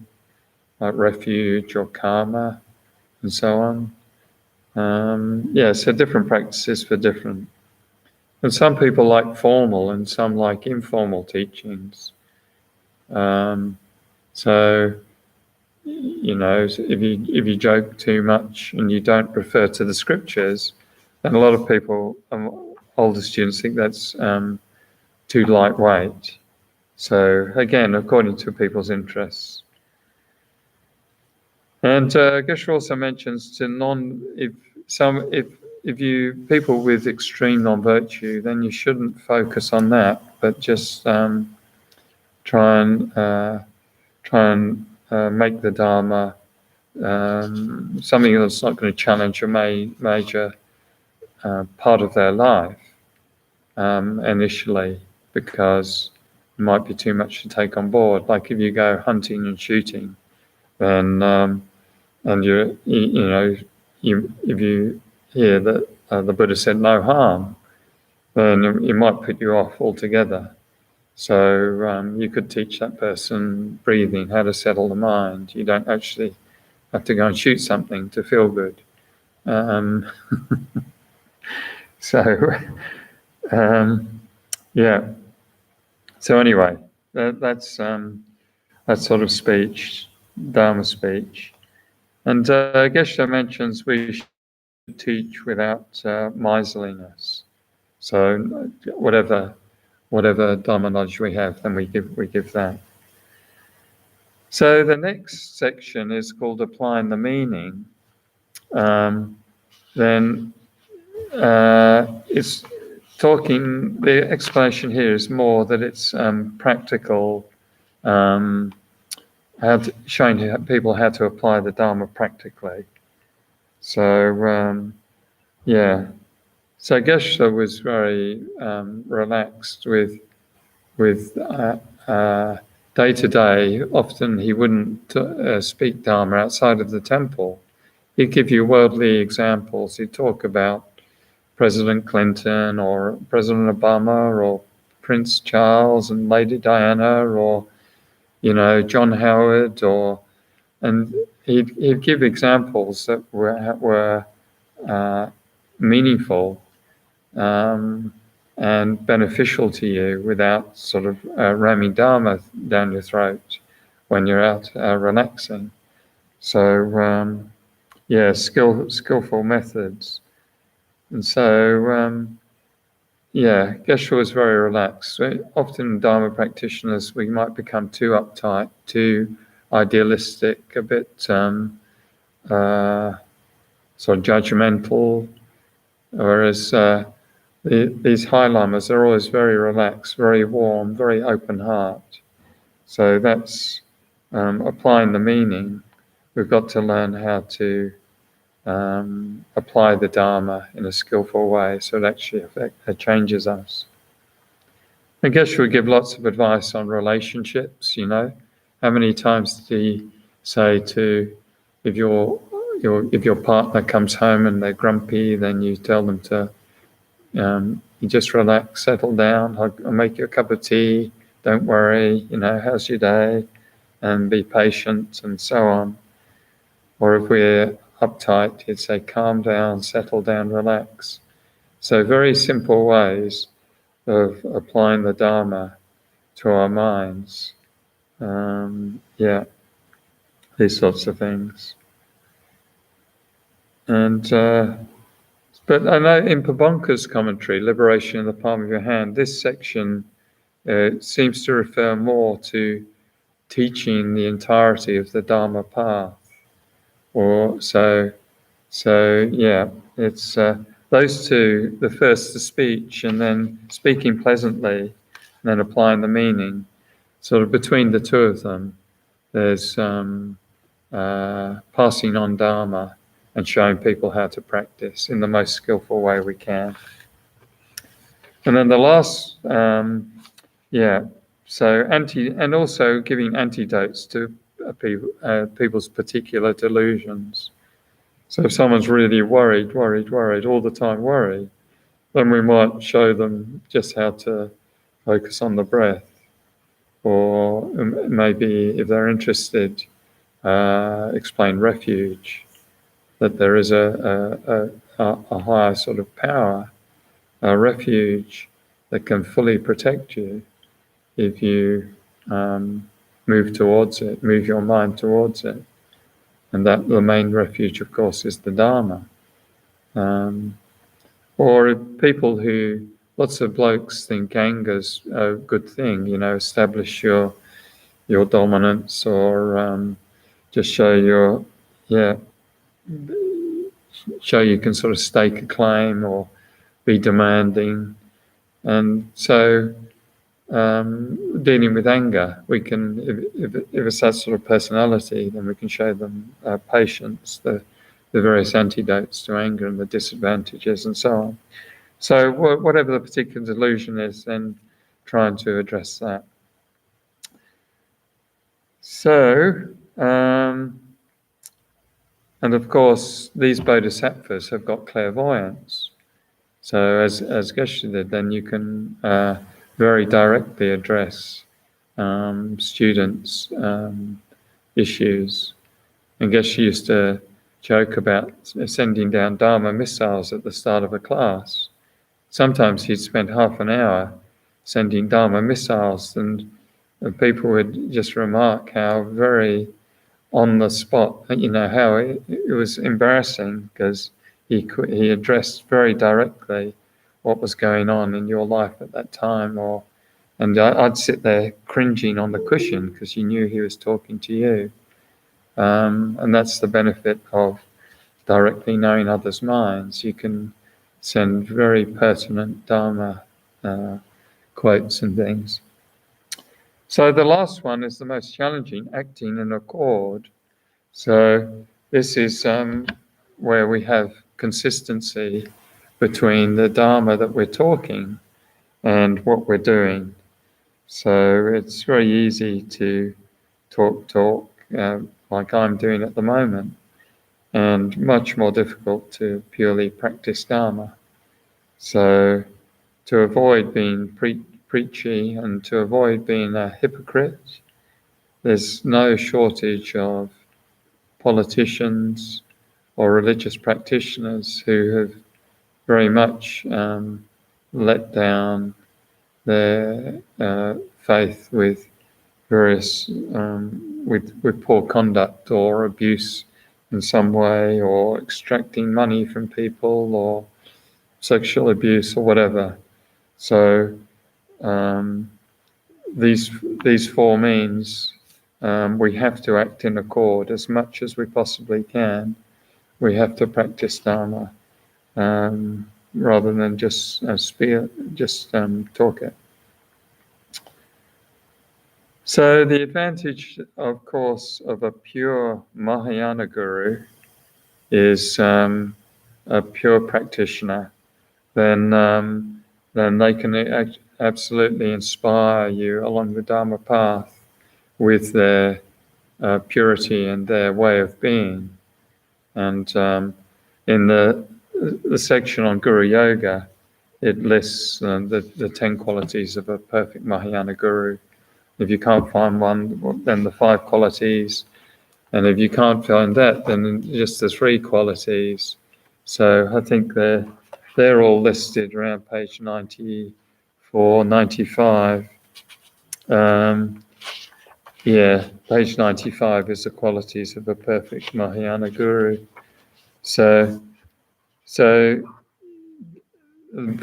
like refuge or karma, and so on. So different practices for different. And some people like formal and some like informal teachings. So, if you joke too much and you don't refer to the scriptures, then a lot of people, older students, think that's too lightweight. So again, according to people's interests. And Geshe also mentions if you people with extreme non-virtue, then you shouldn't focus on that, but just try and make the Dharma something that's not going to challenge a major part of their life initially, because it might be too much to take on board. Like if you go hunting and shooting, then and if you hear that the Buddha said no harm, then it might put you off altogether. So you could teach that person breathing, how to settle the mind. You don't actually have to go and shoot something to feel good. So anyway, that's sort of speech, Dharma speech. And Geshe mentions we should teach without miserliness. So whatever Dharma knowledge we have, then we give that. So the next section is called applying the meaning. Then it's talking. The explanation here is more that it's practical, showing people how to apply the Dharma practically. So So Geshe was very relaxed with day to day. Often he wouldn't speak Dharma outside of the temple. He'd give you worldly examples. He'd talk about President Clinton or President Obama or Prince Charles and Lady Diana or John Howard and he'd give examples that were meaningful and beneficial to you without sort of ramming Dharma down your throat when you're out relaxing. So skillful methods. And so Geshe was very relaxed. So often Dharma practitioners, we might become too uptight, too idealistic, a bit sort of judgmental, whereas these high lamas are always very relaxed, very warm, very open heart. So that's applying the meaning. We've got to learn how to apply the Dharma in a skillful way so it actually changes us. I guess we give lots of advice on relationships, you know. How many times did he say to, if your partner comes home and they're grumpy, then you tell them to you just relax, settle down, I'll make you a cup of tea, don't worry, you know, how's your day, and be patient and so on. Or if we're uptight, he'd say calm down, settle down, relax. So very simple ways of applying the Dharma to our minds. These sorts of things. And but I know in Pabonka's commentary, Liberation in the Palm of Your Hand, this section seems to refer more to teaching the entirety of the Dharma path. Or so yeah, it's those two, the first the speech and then speaking pleasantly and then applying the meaning, sort of between the two of them, there's passing on Dharma and showing people how to practice in the most skillful way we can. And then the last, and also giving antidotes to people's particular delusions. So if someone's really worried all the time, then we might show them just how to focus on the breath. Or maybe if they're interested, explain refuge, that there is a higher sort of power, a refuge that can fully protect you if you move towards it, move your mind towards it. And that the main refuge, of course, is the Dharma. Or people who, lots of blokes think anger's a good thing, you know, establish your dominance, or just show show you can sort of stake a claim or be demanding. And so dealing with anger, we can, if it's that sort of personality, then we can show them patience, the various antidotes to anger and the disadvantages and so on. So whatever the particular delusion is, then trying to address that. So, and of course, these bodhisattvas have got clairvoyance. So as Geshe did, then you can very directly address students' issues. And Geshe used to joke about sending down Dharma missiles at the start of a class. Sometimes he'd spend half an hour sending Dharma missiles, and people would just remark how very on the spot, you know, how it was embarrassing because he addressed very directly what was going on in your life at that time, and I'd sit there cringing on the cushion because you knew he was talking to you. And that's the benefit of directly knowing others' minds. You can send very pertinent Dharma quotes and things. So the last one is the most challenging, acting in accord. So this is where we have consistency between the Dharma that we're talking and what we're doing. So it's very easy to talk like I'm doing at the moment, and much more difficult to purely practice Dharma. So to avoid being preachy and to avoid being a hypocrite, there's no shortage of politicians or religious practitioners who have very much let down their faith with various with poor conduct or abuse in some way, or extracting money from people, or sexual abuse, or whatever. So these four means we have to act in accord as much as we possibly can. We have to practice Dharma. rather than just talk it. So the advantage, of course, of a pure Mahayana guru is a pure practitioner. Then they can absolutely inspire you along the Dharma path with their purity and their way of being. And in the section on Guru Yoga, it lists the 10 qualities of a perfect Mahayana guru. If you can't find one, then the 5 qualities. And if you can't find that, then just the 3 qualities. So I think they're all listed around page 94, 95. Page 95 is the qualities of a perfect Mahayana guru. So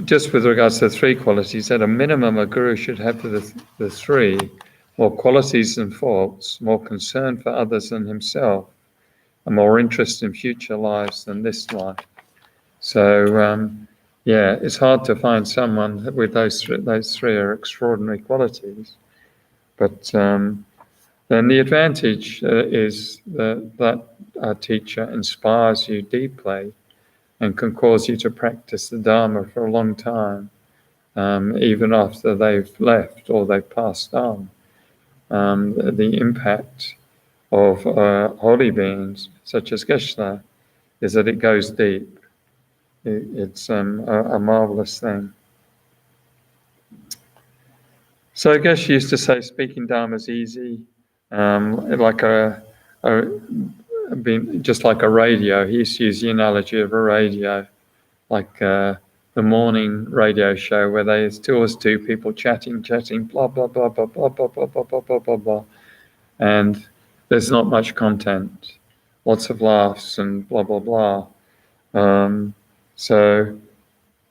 just with regards to the 3 qualities, at a minimum, a guru should have the 3: more qualities than faults, more concern for others than himself, and more interest in future lives than this life. So, it's hard to find someone with those 3 are extraordinary qualities. But then the advantage is that our teacher inspires you deeply and can cause you to practice the Dharma for a long time, even after they've left or they've passed on. The impact of holy beings, such as Geshe, is that it goes deep. It's a marvelous thing. So Geshe used to say, speaking Dharma is easy, just like a radio. He used to use the analogy of a radio, like the morning radio show where there's always 2 people chatting, blah, blah, blah, blah, blah, blah, blah, blah, blah, blah, blah, blah. And there's not much content, lots of laughs and blah, blah, blah. So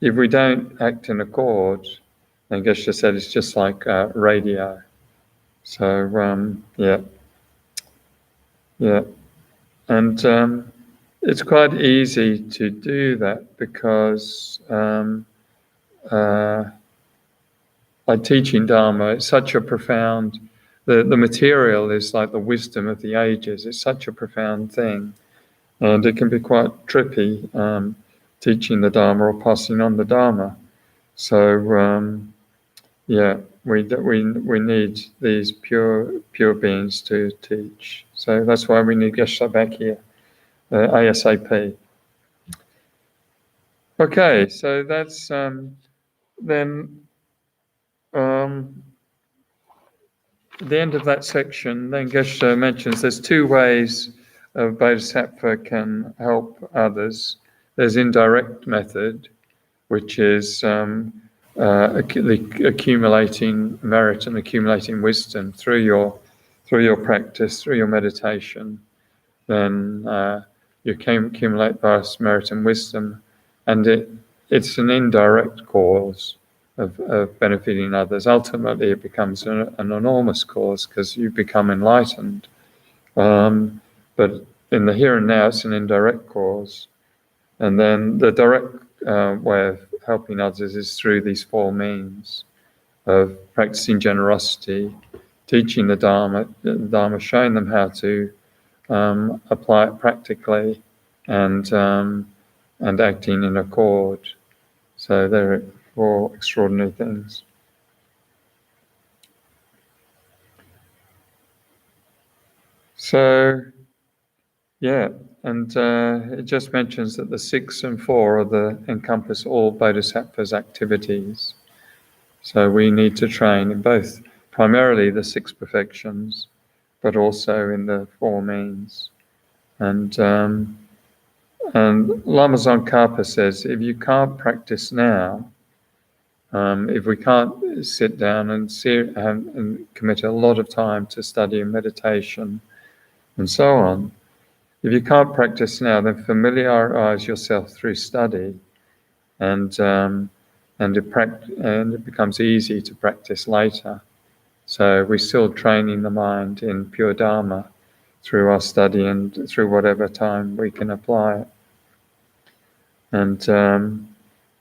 if we don't act in accord, then Geshe said it's just like radio. So, And it's quite easy to do that because by teaching Dharma, it's such a profound, the material is like the wisdom of the ages. It's such a profound thing. And it can be quite trippy teaching the Dharma or passing on the Dharma. So, we need these pure beings to teach. So that's why we need Geshe back here, ASAP. Okay, so that's then at the end of that section. Then Geshe mentions there's 2 ways a bodhisattva can help others. There's indirect method, which is accumulating merit and accumulating wisdom through your practice, through your meditation. Then you can accumulate vast merit and wisdom, and it's an indirect cause of benefiting others. Ultimately, it becomes an enormous cause because you become enlightened. But in the here and now, it's an indirect cause. And then the direct way of helping others is through these 4 means of practicing generosity, teaching the Dharma, showing them how to apply it practically, and acting in accord. So there are 4 extraordinary things. So, and it just mentions that the 6 and 4 encompass all bodhisattvas' activities. So we need to train in both, primarily the 6 perfections, but also in the 4 means. And Lama Tsongkhapa says, if you can't practice now, if we can't sit down and commit a lot of time to study and meditation and so on, if you can't practice now, then familiarize yourself through study, and it becomes easy to practice later. So we're still training the mind in pure Dharma through our study and through whatever time we can apply it. And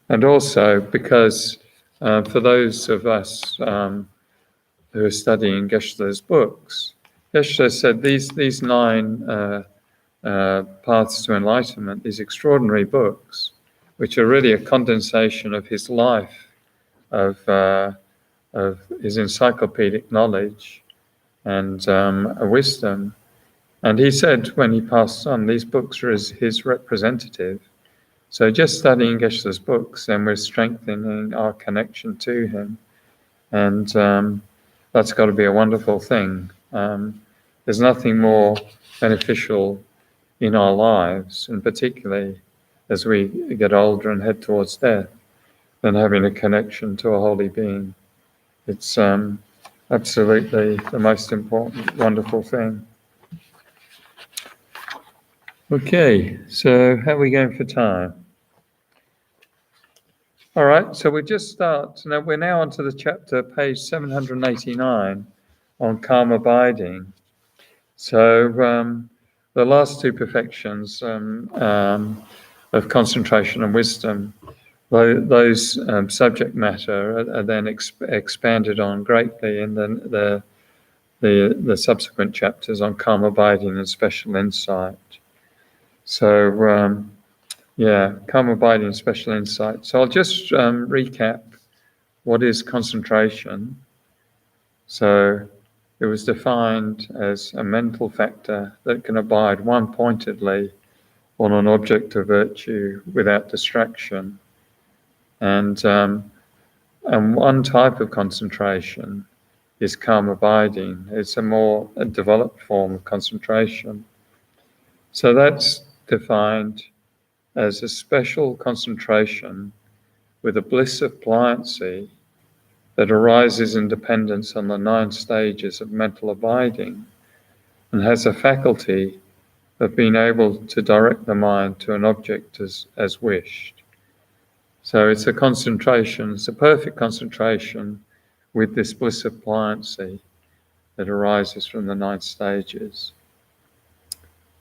And also because for those of us who are studying Geshe's books, Geshe said these 9 paths to enlightenment, these extraordinary books, which are really a condensation of his life, of his encyclopedic knowledge and wisdom. And he said when he passed on, these books are his representative. So just studying Geshe's books, then we're strengthening our connection to him. And that's got to be a wonderful thing. There's nothing more beneficial in our lives, and particularly as we get older and head towards death, than having a connection to a holy being. It's absolutely the most important, wonderful thing. Okay, so how are we going for time? All right, so we just start. Now we're now onto the chapter, page 789, on calm abiding. So the last 2 perfections of concentration and wisdom, those subject matter are then expanded on greatly in the subsequent chapters on calm abiding and special insight. So calm abiding and special insight. So I'll just recap what is concentration. So it was defined as a mental factor that can abide one-pointedly on an object of virtue without distraction. And one type of concentration is calm abiding. It's a more developed form of concentration. So that's defined as a special concentration with a bliss of pliancy that arises in dependence on the 9 stages of mental abiding and has a faculty of being able to direct the mind to an object as wished. So it's a concentration, it's a perfect concentration with this bliss of pliancy that arises from the 9 stages.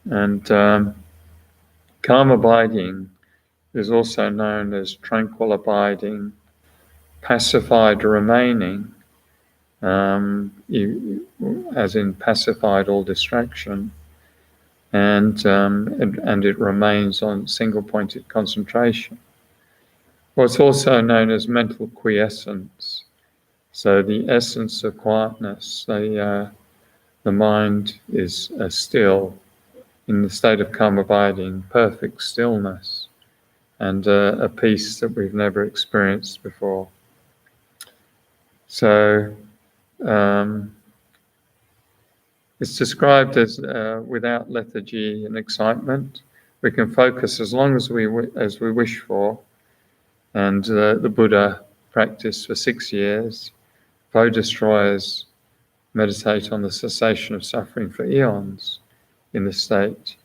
And calm abiding is also known as tranquil abiding, pacified remaining, as in pacified all distraction, and it remains on single-pointed concentration. Well, it's also known as mental quiescence. So the essence of quietness, the mind is still in the state of calm abiding, perfect stillness, and a peace that we've never experienced before. So it's described as without lethargy and excitement. We can focus as long as we wish for. And the Buddha practiced for 6 years. Foe destroyers meditate on the cessation of suffering for eons in the state.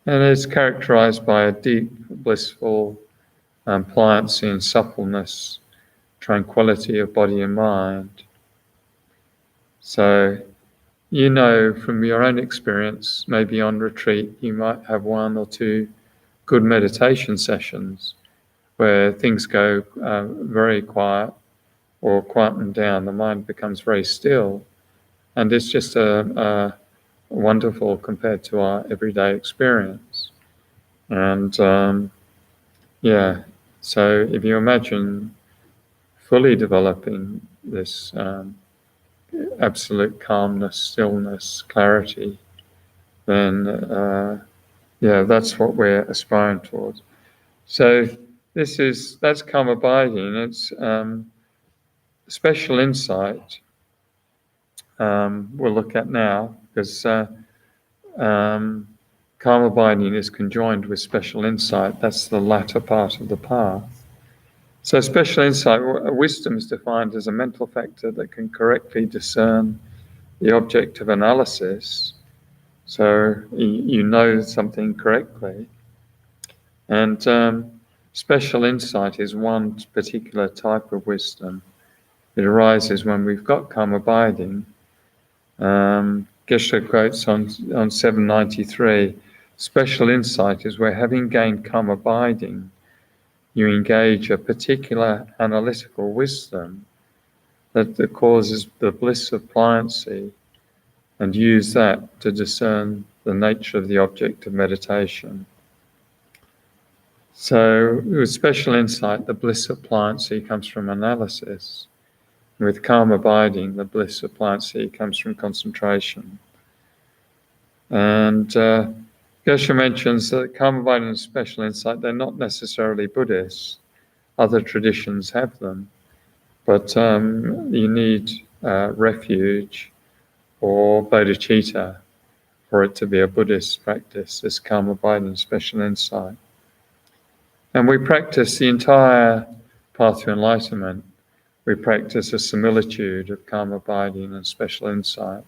And it's characterized by a deep, blissful pliancy and suppleness, tranquility of body and mind. So, you know from your own experience, maybe on retreat, you might have 1 or 2 good meditation sessions where things go very quiet or quieten down, the mind becomes very still. And it's just a wonderful compared to our everyday experience. And so if you imagine fully developing this absolute calmness, stillness, clarity, then that's what we're aspiring towards. So that's calm abiding. It's special insight we'll look at now, because calm abiding is conjoined with special insight. That's the latter part of the path. So special insight, wisdom is defined as a mental factor that can correctly discern the object of analysis. So you know something correctly. And special insight is one particular type of wisdom. It arises when we've got calm abiding. Geshe quotes on 793, special insight is where, having gained calm abiding, you engage a particular analytical wisdom that causes the bliss of pliancy, and use that to discern the nature of the object of meditation. So with special insight, the bliss of pliancy comes from analysis. With calm abiding, the bliss of pliancy comes from concentration. And Geshe mentions that calm abiding and special insight, they're not necessarily Buddhist. Other traditions have them. But you need refuge or bodhicitta for it to be a Buddhist practice, this calm abiding and special insight. And we practice the entire path to enlightenment. We practice a similitude of calm abiding and special insight.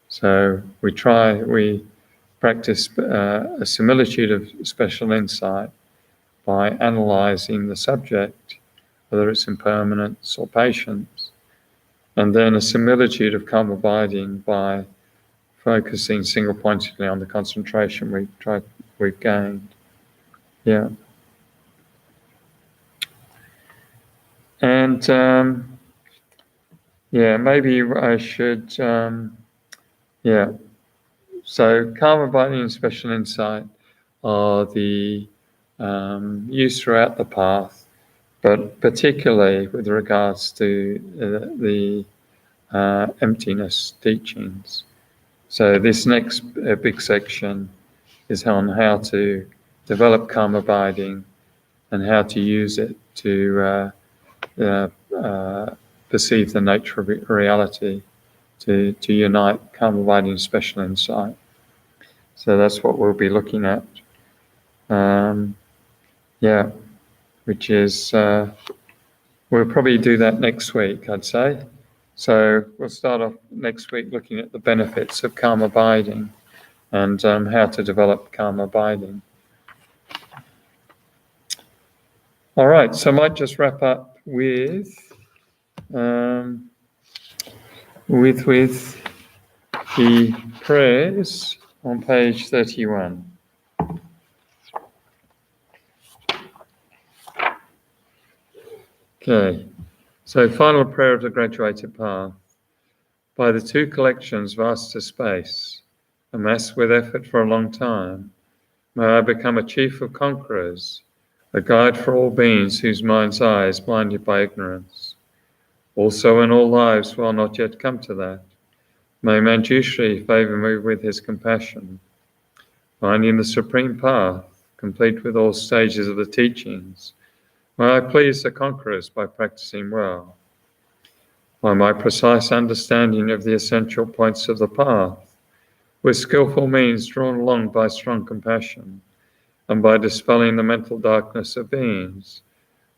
So we practice a similitude of special insight by analyzing the subject, whether it's impermanence or patience, and then a similitude of calm abiding by focusing single-pointedly on the concentration we've gained. Yeah. And maybe I should, So calm abiding and special insight are the used throughout the path, but particularly with regards to the emptiness teachings. So this next big section is on how to develop calm abiding and how to use it to perceive the nature of reality, to unite calm abiding and special insight. So that's what we'll be looking at. Which is, we'll probably do that next week, I'd say. So we'll start off next week looking at the benefits of calm abiding and how to develop calm abiding. All right, so I might just wrap up with the prayers on page 31. Okay, so final prayer of the graduated path. By the two collections vast as space, amassed with effort for a long time, may I become a chief of conquerors, a guide for all beings whose mind's eye is blinded by ignorance. Also in all lives while not yet come to that, may Manjushri favour me with his compassion, finding the supreme path, complete with all stages of the teachings. May I please the conquerors by practicing well. By my precise understanding of the essential points of the path, with skillful means drawn along by strong compassion, and by dispelling the mental darkness of beings,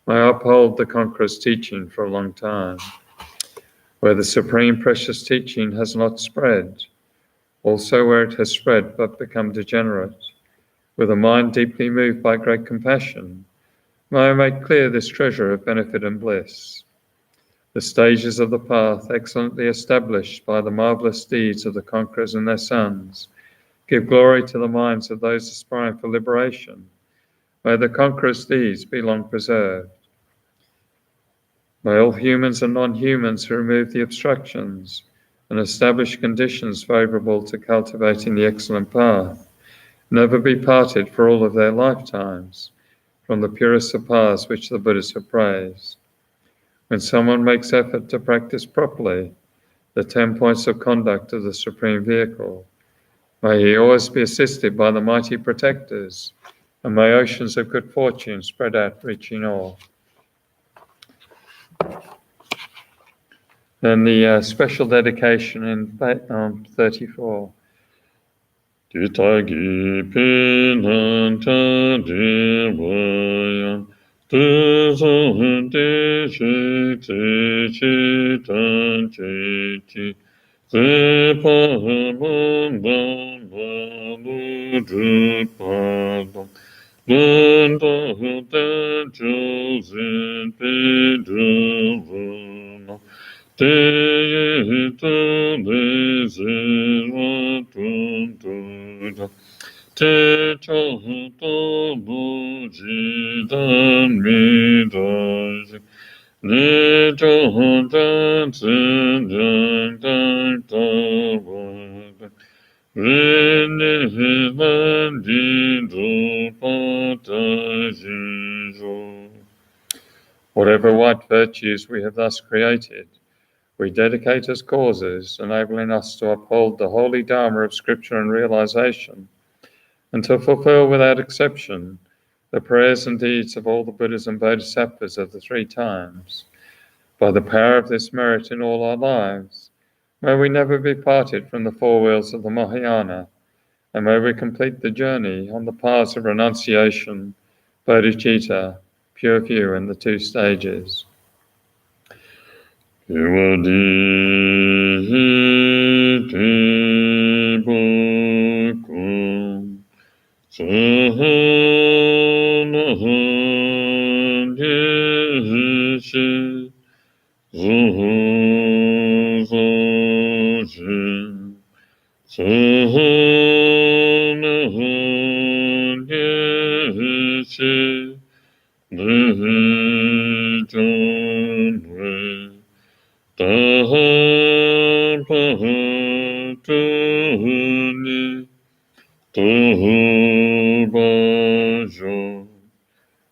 may I uphold the conqueror's teaching for a long time. Where the supreme precious teaching has not spread, also where it has spread but become degenerate, with a mind deeply moved by great compassion, may I make clear this treasure of benefit and bliss. The stages of the path, excellently established by the marvelous deeds of the conquerors and their sons, give glory to the minds of those aspiring for liberation. May the conquerors' deeds be long preserved. May all humans and non-humans remove the obstructions and establish conditions favourable to cultivating the excellent path, never be parted for all of their lifetimes from the purest of paths which the Buddhists have praised. When someone makes effort to practice properly the 10 points of conduct of the Supreme Vehicle, may he always be assisted by the mighty protectors, and may oceans of good fortune spread out, reaching all. Then the special dedication in 34. Titagi pinanta devaya tuzante shite chitan chiti sepahamandan valudrupadam Lunda Joseph Pedro Te tu lezera te choto bujidan Whatever white virtues we have thus created, we dedicate as causes, enabling us to uphold the holy Dharma of Scripture and realization, and to fulfill without exception the prayers and deeds of all the Buddhas and Bodhisattvas of the three times. By the power of this merit in all our lives, may we never be parted from the four wheels of the Mahayana, and may we complete the journey on the paths of renunciation, bodhicitta, pure view, and the two stages.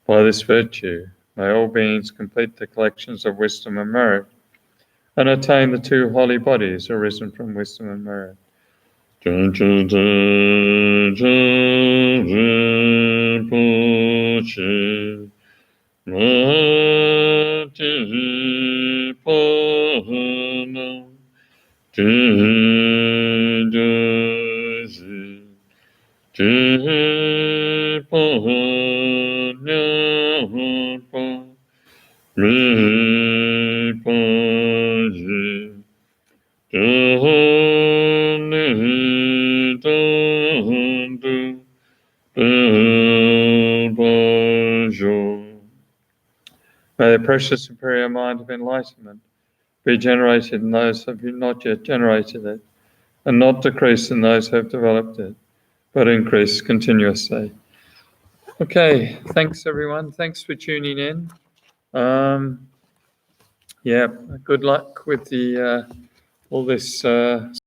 By this virtue, may all beings complete the collections of wisdom and merit, and attain the two holy bodies arisen from wisdom and merit. May the precious superior mind of enlightenment be generated in those who have not yet generated it, and not decrease in those who have developed it, but increase continuously. Okay, thanks everyone. Thanks for tuning in. Good luck with the all this